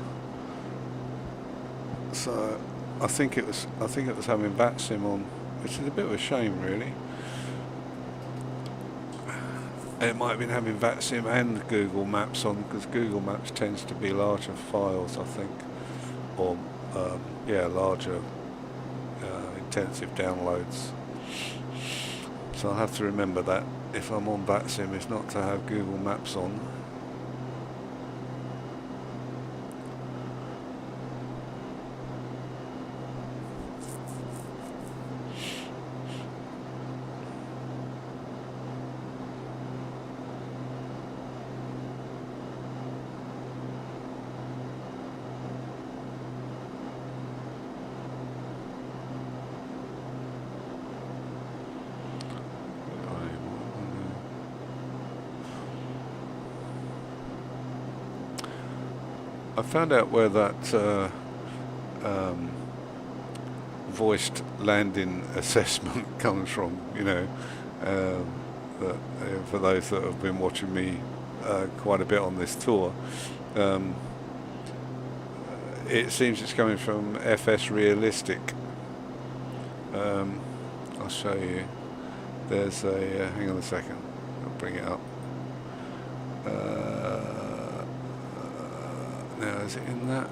So I think it was having VATSIM on, which is a bit of a shame, really. It might have been having VATSIM and Google Maps on, because Google Maps tends to be larger files, I think, or yeah, larger intensive downloads. So I'll have to remember that if I'm on VATSIM, it's not to have Google Maps on. I found out where that voiced landing assessment comes from, you know, for those that have been watching me quite a bit on this tour. It seems it's coming from FS Realistic, I'll show you. There's a hang on a second, I'll bring it up. Now is it in that?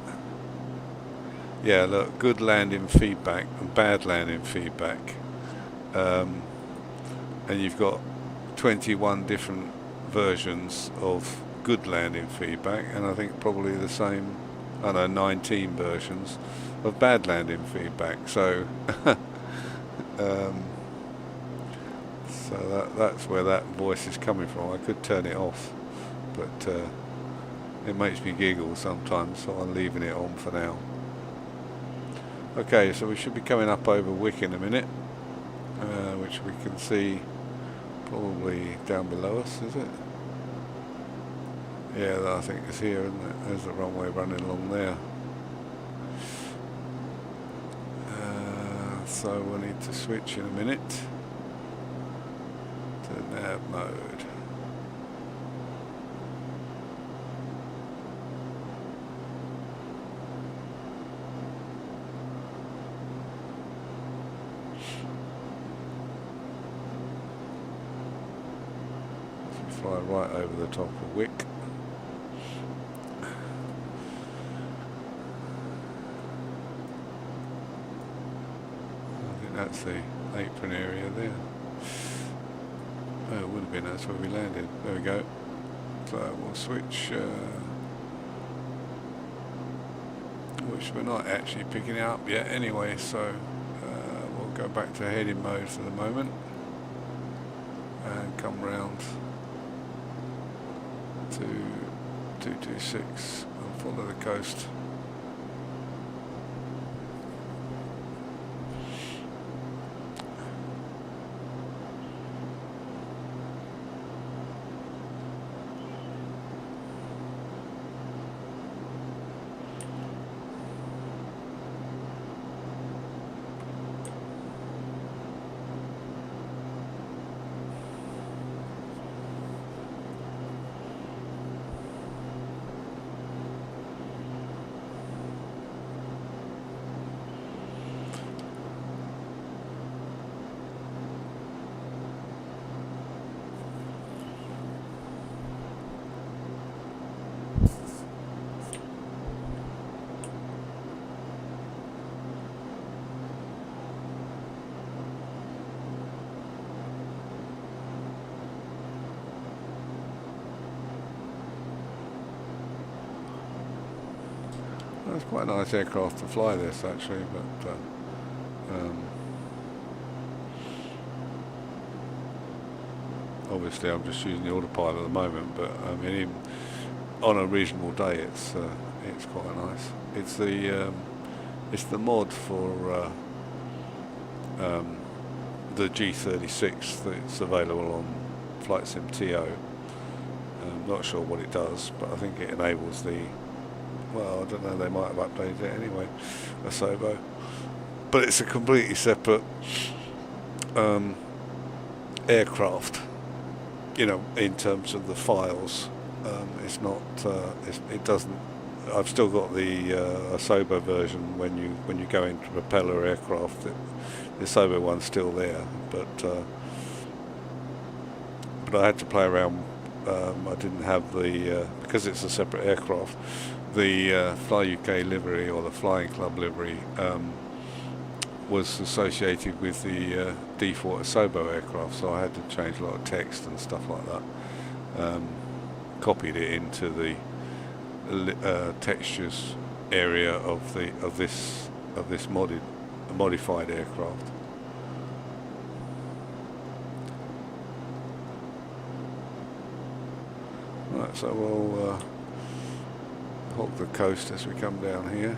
Yeah, look, good landing feedback and bad landing feedback, and you've got 21 different versions of good landing feedback, and I think probably the same, I don't know, 19 versions of bad landing feedback. So so that's where that voice is coming from. I could turn it off, but it makes me giggle sometimes, so I'm leaving it on for now. Okay, so we should be coming up over Wick in a minute, which we can see probably down below us, is it? Yeah, I think it's here, isn't it? There's the runway running along there. So we'll need to switch in a minute to nav mode. Fly right over the top of Wick. I think that's the apron area there. Oh, it would have been, that's where we landed. There we go. So we'll switch, which we're not actually picking it up yet anyway, so we'll go back to heading mode for the moment and come round to 226 and follow the coast. It's quite a nice aircraft to fly this actually, but obviously I'm just using the autopilot at the moment, but I mean even on a reasonable day it's quite nice. It's the mod for the G36 that's available on Flight Sim TO. I'm not sure what it does, but I think it enables the, well, I don't know, they might have updated it anyway, Asobo. But it's a completely separate aircraft, you know, in terms of the files. It's not, it doesn't, I've still got the Asobo version when you go into propeller aircraft. The Asobo one's still there, but I had to play around. I didn't have the, because it's a separate aircraft, the Fly UK livery or the Flying Club livery was associated with the default Asobo aircraft, so I had to change a lot of text and stuff like that. Copied it into the textures area of this modified aircraft. Right, so we'll hold the coast as we come down here.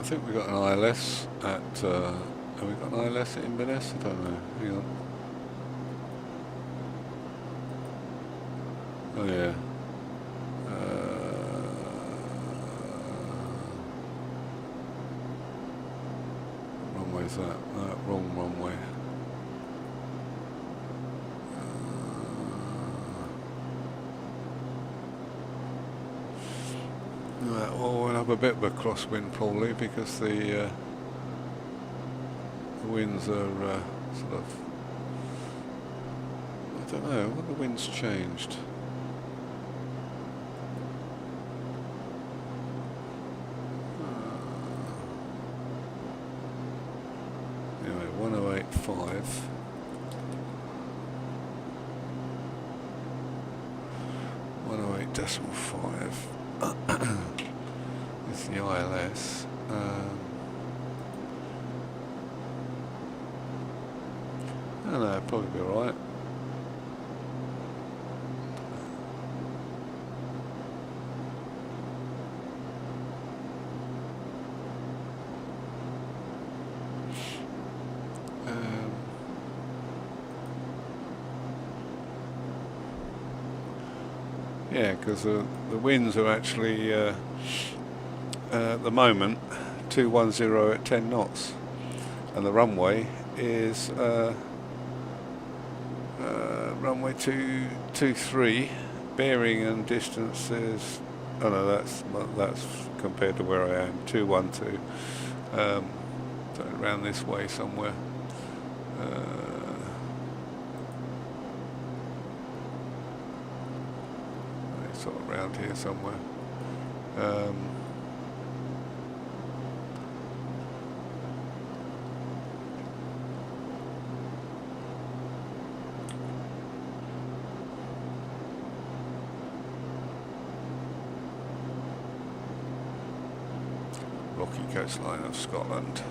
I think we got an ILS at. Have we got an ILS at Inverness? I don't know. Hang on. Oh yeah. Runway's that? Wrong runway. Right, well, we'll have a bit of a crosswind probably because the winds are sort of. I don't know. What the wind's changed. Anyway, 1085. 108.5. It's the ILS. I don't know, probably be alright. Yeah, because the winds are actually at the moment 210 at 10 knots, and the runway is runway 223. Bearing and distance is, oh no, that's compared to where I am, 212. So around this way somewhere. Sort of around here somewhere. Rocky coastline of Scotland.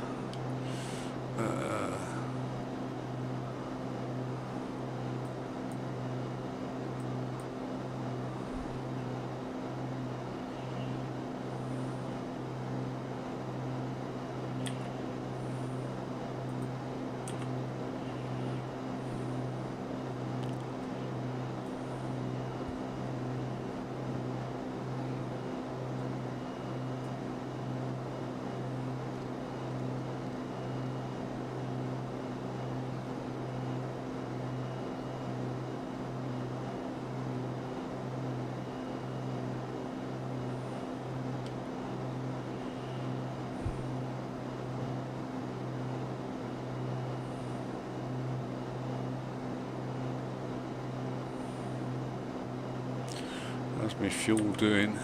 How's my fuel doing?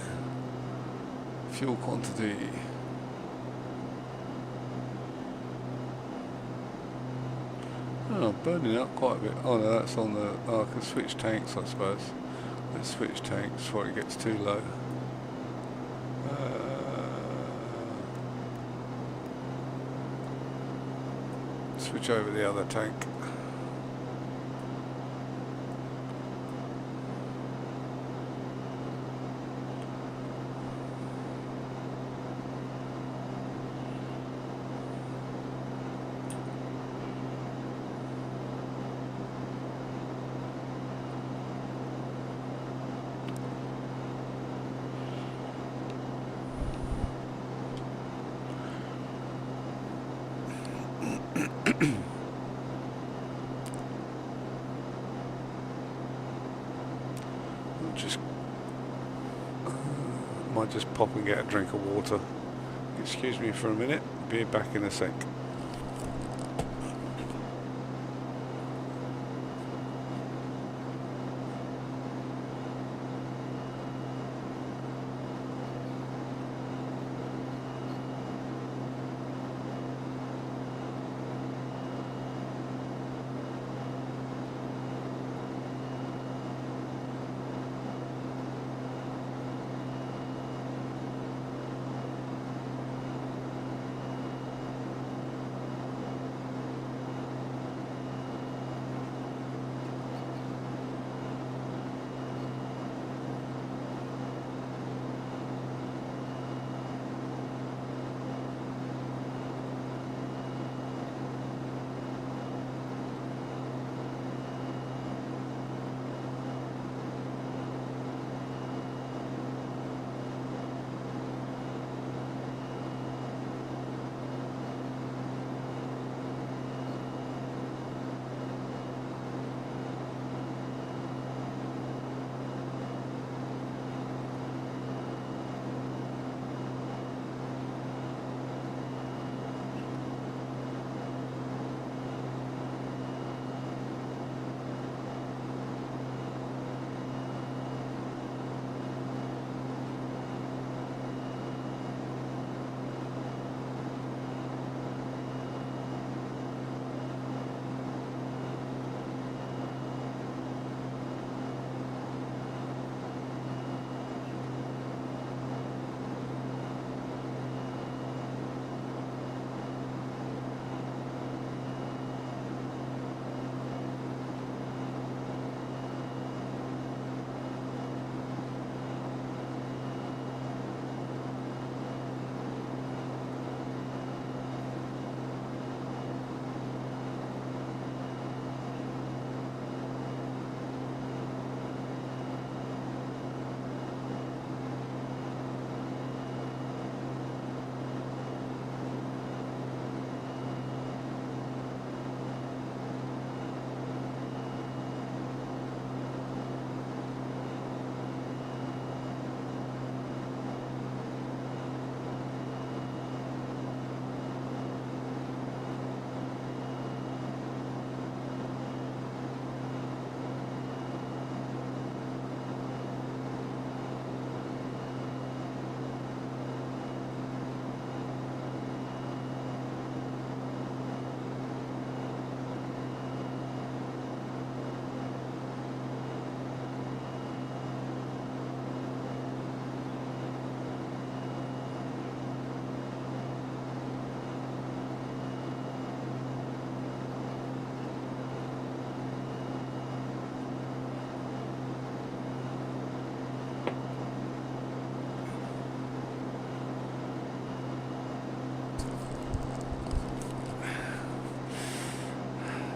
Fuel quantity. Oh, burning up quite a bit. Oh no, that's on the. Oh, I can switch tanks, I suppose. Let's switch tanks before it gets too low. Switch over the other tank. Might just pop and get a drink of water. Excuse me for a minute, be back in a sec.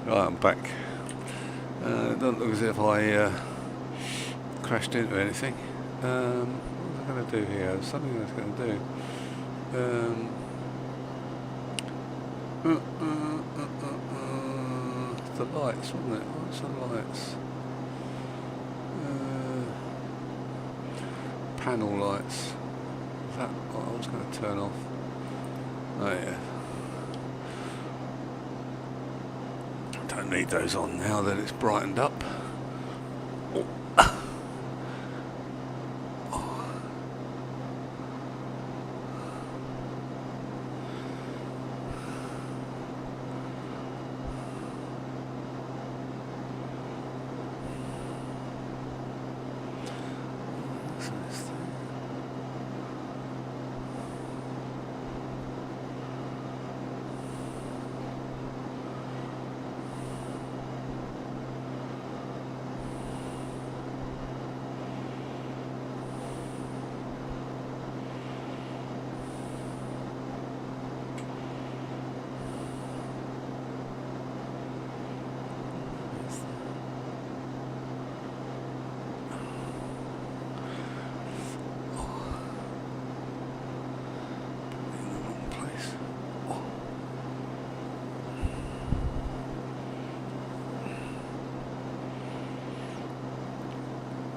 Right, I'm back. It doesn't look as if I crashed into anything. What was I going to do here? There's something I was going to do. The lights, wasn't it? What's the lights? Panel lights. Is that what I was going to turn off? Oh yeah. Don't need those on now that it's brightened up. Oh.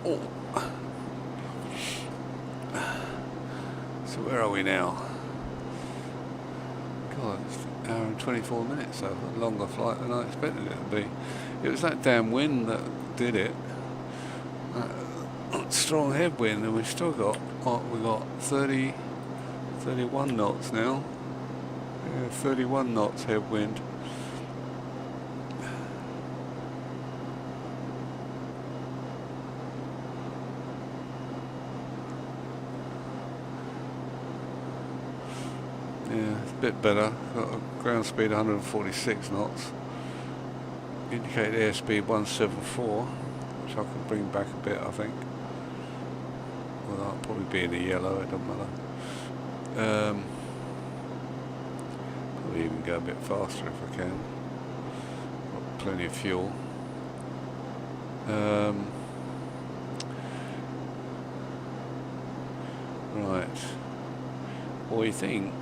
Oh. So where are we now? God, it's an hour and 24 minutes, so a longer flight than I expected it to be. It was that damn wind that did it. Strong headwind, and we've still got, we got 31 knots now. Yeah, 31 knots headwind. Yeah, it's a bit better. Got a ground speed 146 knots. Indicated airspeed 174, which I can bring back a bit, I think. Well, I'll probably be in the yellow, it doesn't matter. Probably even go a bit faster if I can. Got plenty of fuel. Right. What do you think?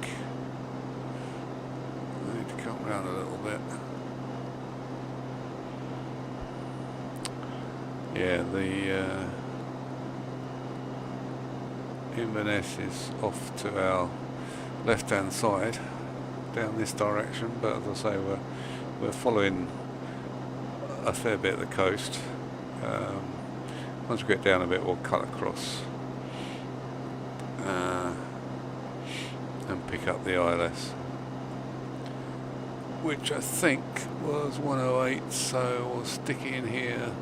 I need to come round a little bit. Yeah, the Inverness is off to our left-hand side, down this direction. But as I say, we're following a fair bit of the coast. Once we get down a bit, we'll cut across and pick up the ILS, which I think was 108. So we'll stick it in here.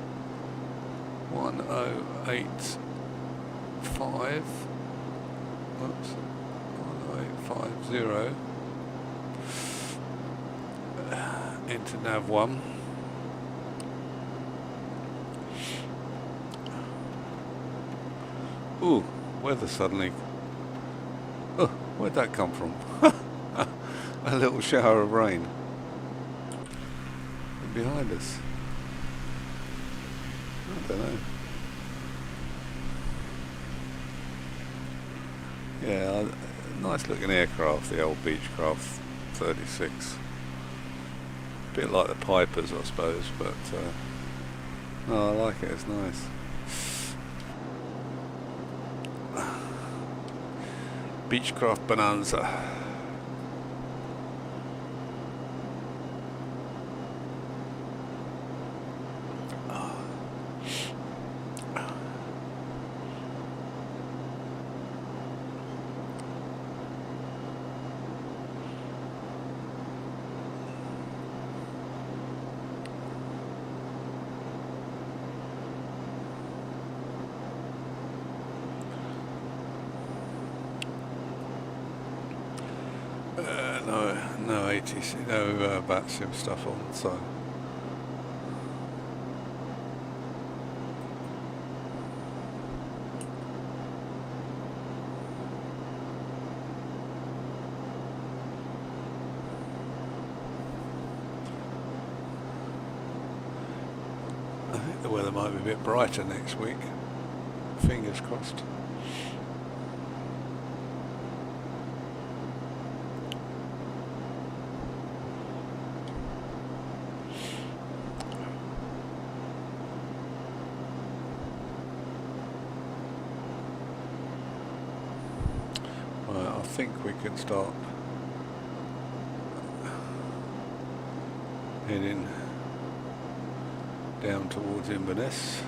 1085. Oops, 1050 into nav1. Ooh, weather suddenly. Oh, where'd that come from? A little shower of rain behind us. I don't know. Yeah, nice looking aircraft, the old Beechcraft 36. A bit like the Pipers, I suppose, but no, I like it, it's nice. Beechcraft Bonanza. No ATC, no VATSIM stuff on, so. I think the weather might be a bit brighter next week. Fingers crossed. Right, I think we can start heading down towards Inverness.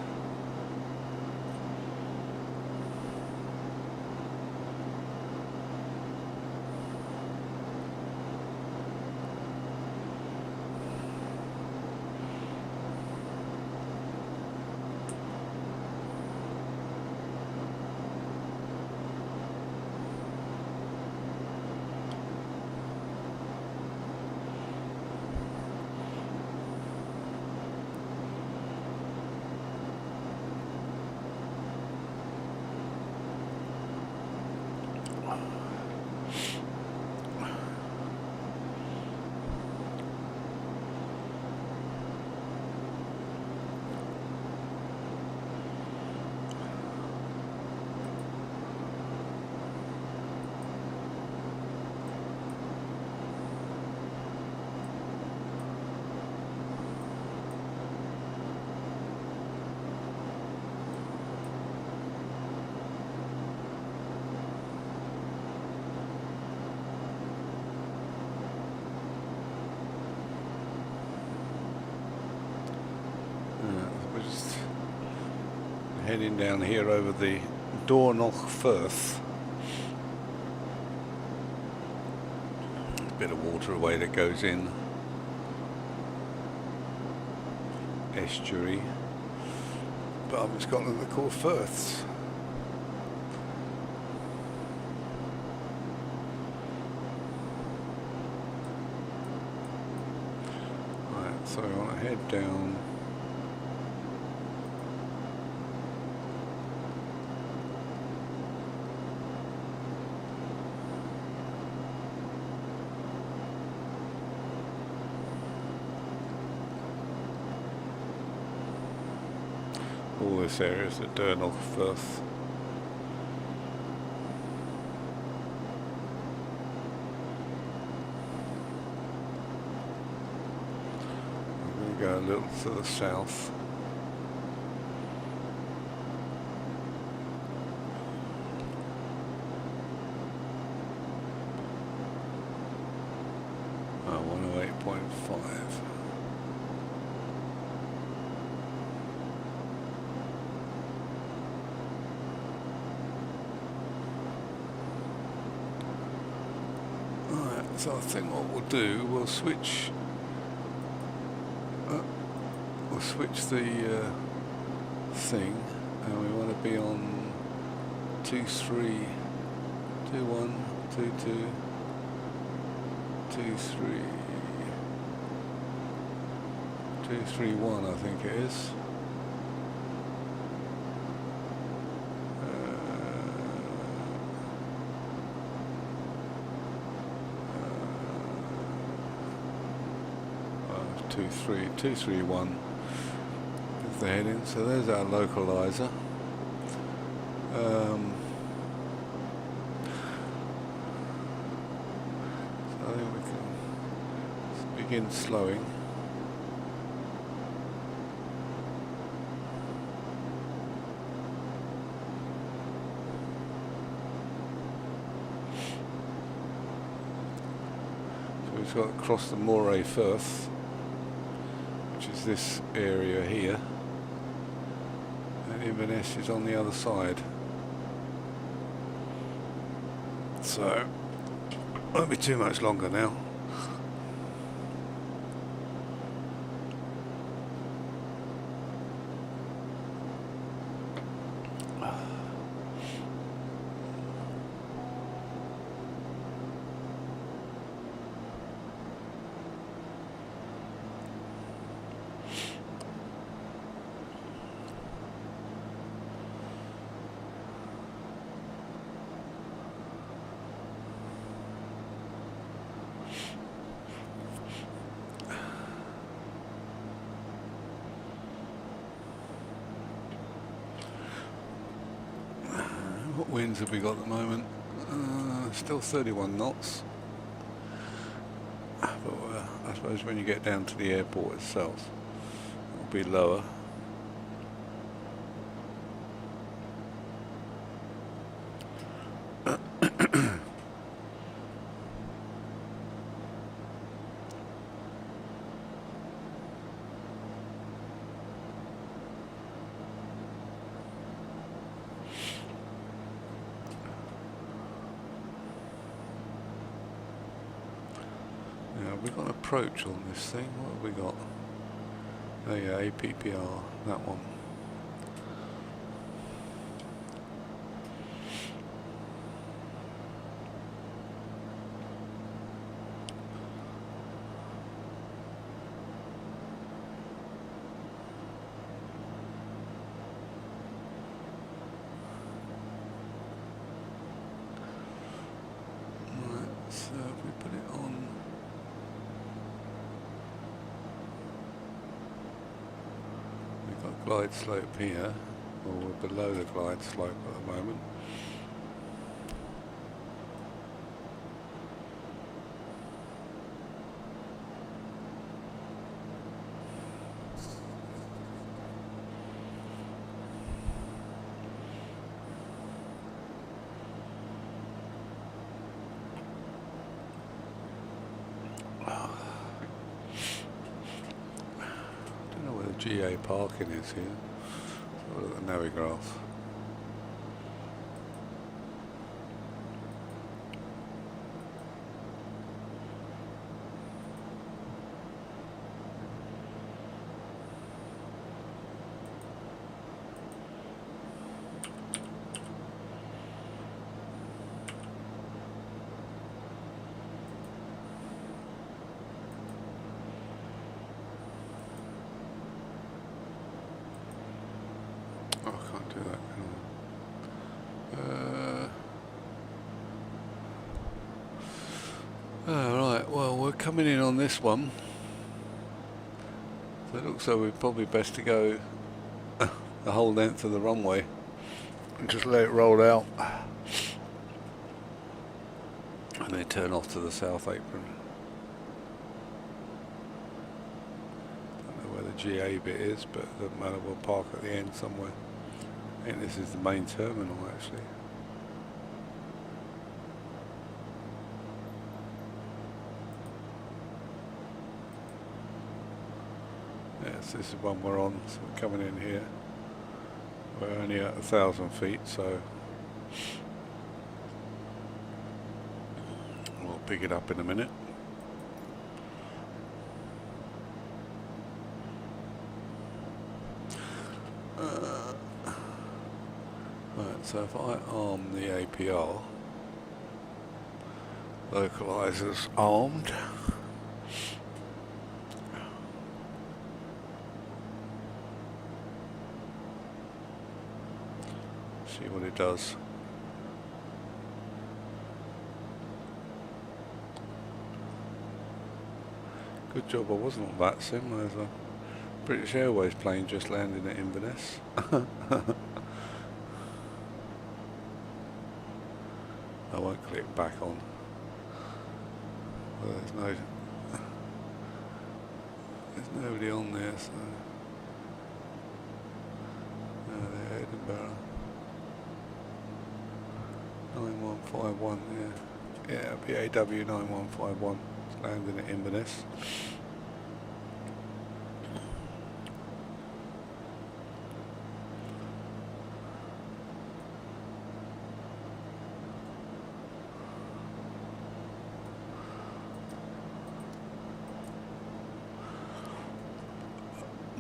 We're just heading down here over the Dornoch Firth. A bit of waterway that goes in. Estuary. But up in Scotland they're called firths. Right, so we want to head down. All this area is the Dornoch Firth. I'm going to go a little to the south. Oh, 108.5. So I think what we'll do, we'll switch the thing, and we want to be on 23, 21, 22, 23, 231, I think it is. Two, 231 is the heading, so there's our localizer. So I think we can begin slowing. So we've got to cross the Moray Firth, which is this area here, and Inverness is on the other side. So, won't be too much longer now. What winds have we got at the moment? Still 31 knots. But I suppose when you get down to the airport itself, it'll be lower. We've got an approach on this thing. What have we got? Oh yeah, APPR, that one. Right, so if we put it on. Glide slope here, or we're below the glide slope at the moment. GA parking is here. So look at the Navigraph. Alright, well we're coming in on this one, so it looks like we're probably best to go the whole length of the runway and just let it roll out and then turn off to the south apron. Don't know where the GA bit is, but it doesn't matter, we'll park at the end somewhere. I think this is the main terminal actually. Yes, this is one we're on, so we're coming in here. We're only at 1,000 feet, so we'll pick it up in a minute. Right, so if I arm the APR, localizer's armed. See what it does. Good job I wasn't on that sim. There's a British Airways plane just landing at Inverness. I won't click back on. Well, there's nobody on there, so no, they're Edinburgh. 9151, yeah, it'll be AW 9151. It's landing at Inverness.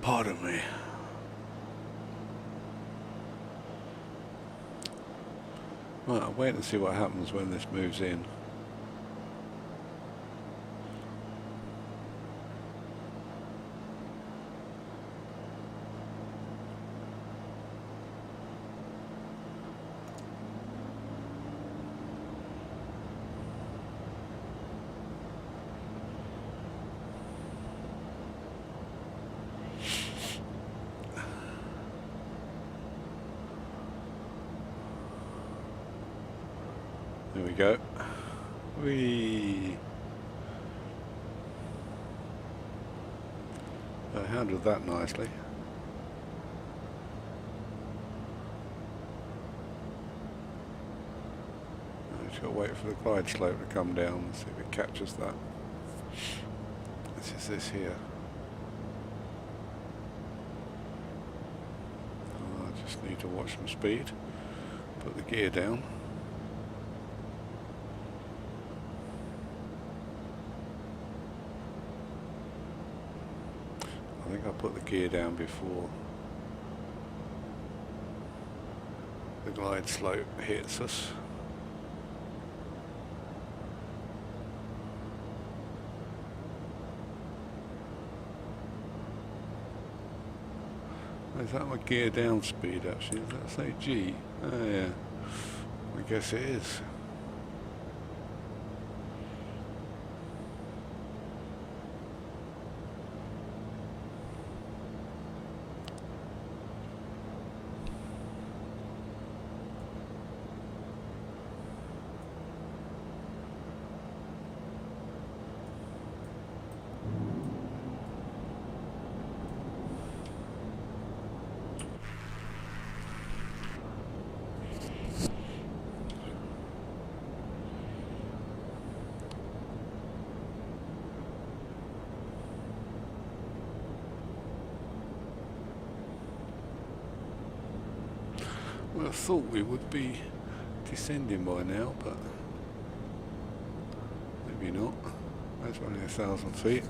Pardon me. Right, I'll wait and see what happens when this moves in. go. Whee! I handled that nicely. I just got to wait for the glide slope to come down and see if it catches that. This is this here. I just need to watch some speed. Put the gear down. I think I put the gear down before the glide slope hits us. Is that my gear down speed actually? Does that say G? Oh yeah, I guess it is. Well, I thought we would be descending by now, but maybe not. That's only 1,000 feet.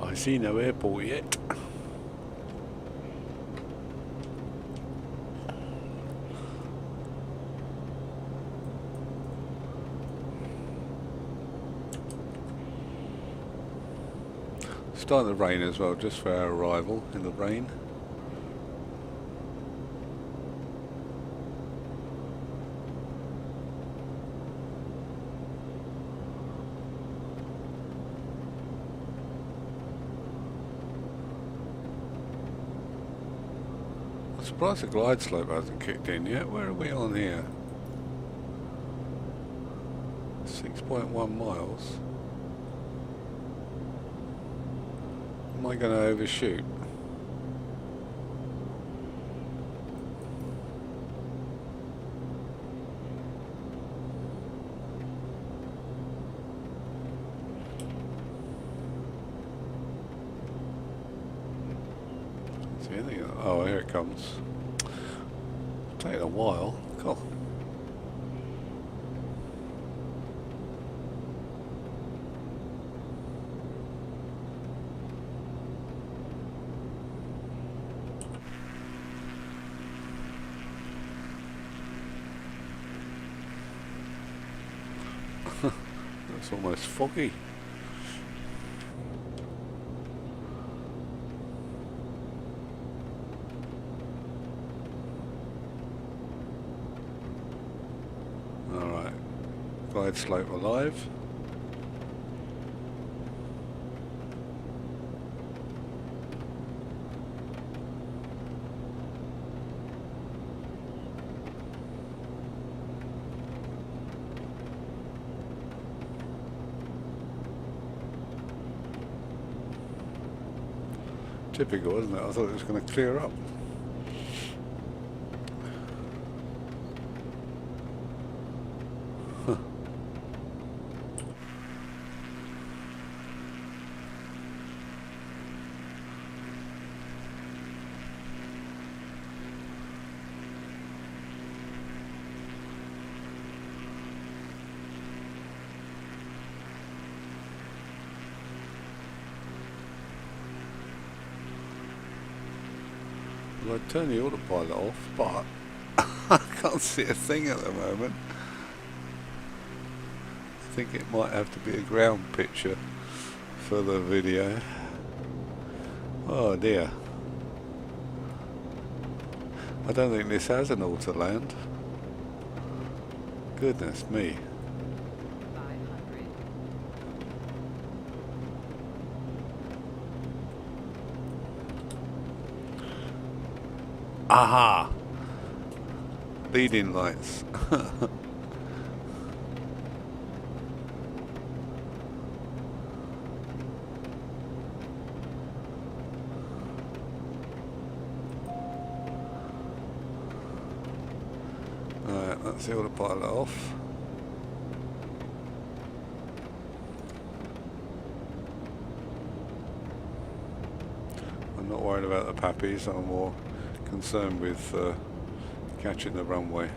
I see no airport yet. Starting to rain as well, just for our arrival in the rain. I'm surprised the glide slope hasn't kicked in yet. Where are we on here? 6.1 miles. Am I going to overshoot? See anything? Oh, here it comes. Taking a while. Cool. It's almost foggy. Alright, glide slope alive. Typical, isn't it? I thought it was going to clear up. Huh. Well, I'd turn the autopilot off, but I can't see a thing at the moment. I think it might have to be a ground picture for the video. Oh dear. I don't think this has an auto land. Goodness me. 500. Aha! Leading lights. Alright, that's the autopilot off. I'm not worried about the pappies, I'm more concerned with catching the runway.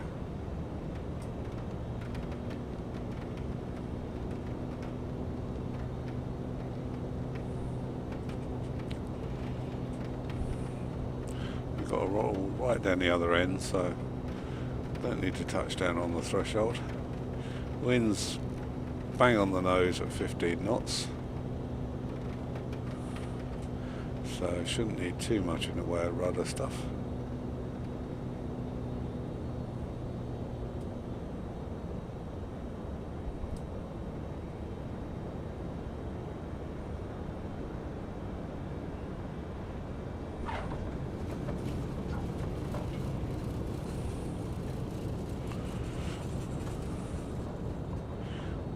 We've got a roll right down the other end, so don't need to touch down on the threshold. Wind's bang on the nose at 15 knots, so shouldn't need too much in the way of rudder stuff.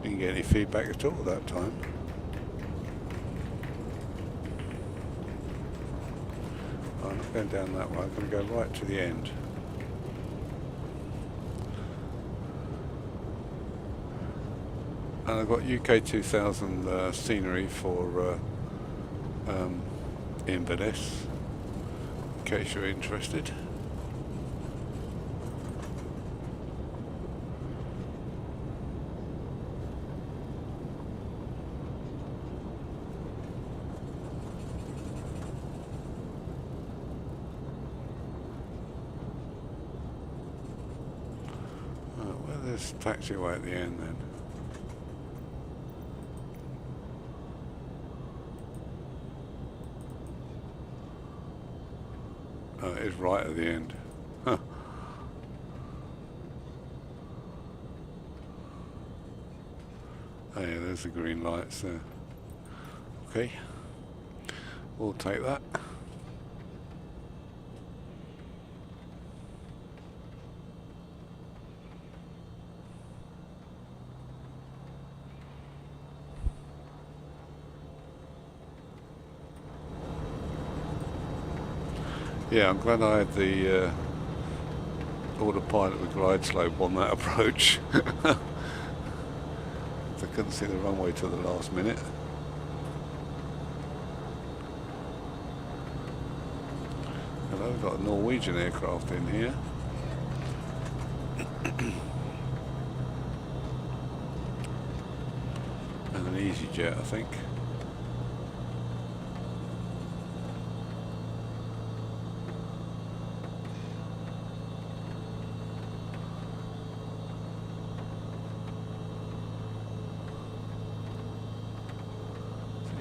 Didn't get any feedback at all that time. I'm not going down that way, I'm going to go right to the end. And I've got UK 2000 scenery for Inverness, in case you're interested. There's taxiway at the end then. Oh, it is right at the end. Huh. Oh yeah, there's the green lights there. Okay, we'll take that. Yeah, I'm glad I had the autopilot with glide slope on that approach. I couldn't see the runway till the last minute. Hello, we've got a Norwegian aircraft in here. And an EasyJet, I think.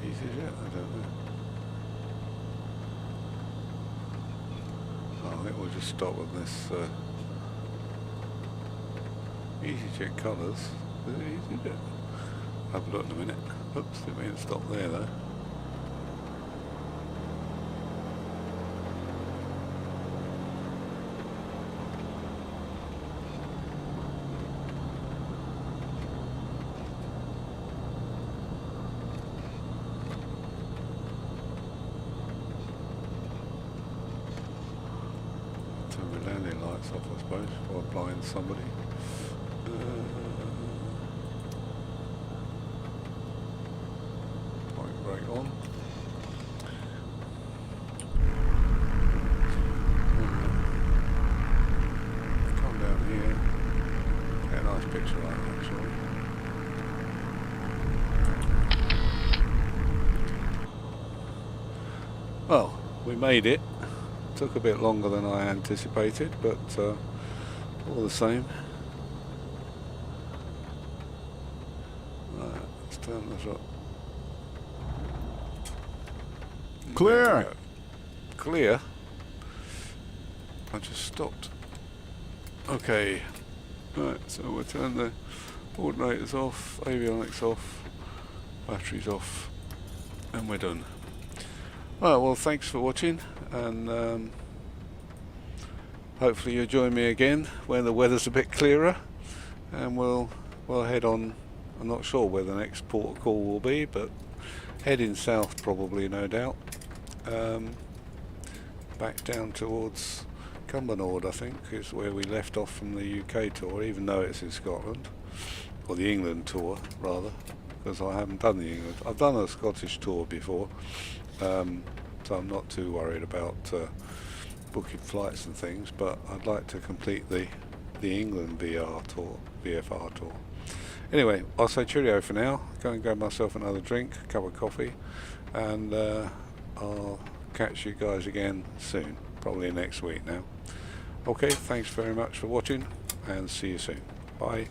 EasyJet? I don't know. Oh, I think we'll just stop with this EasyJet colours. Is it EasyJet? Have a look in a minute. Oops, didn't mean to stop there though. Turn the landing lights off, I suppose, before applying somebody. Point brake on. Come down here. Get a nice picture like that, actually. Well, we made it Took a bit longer than I anticipated, but all the same. Right, let's turn this up. Clear. There we go. Clear. I just stopped. Okay. Right, so we'll turn the alternators off, avionics off, batteries off, and we're done. Right, well, thanks for watching, and hopefully you'll join me again when the weather's a bit clearer, and we'll head on. I'm not sure where the next port of call will be, but heading south probably, no doubt. Back down towards Cumbernauld, I think, is where we left off from the UK tour, even though it's in Scotland, or the England tour rather, because I haven't done the England. I've done a Scottish tour before, so I'm not too worried about booking flights and things, but I'd like to complete the England VFR tour. Anyway, I'll say cheerio for now. Go and grab myself another drink, a cup of coffee, and I'll catch you guys again soon, probably next week now. Okay, thanks very much for watching, and see you soon. Bye.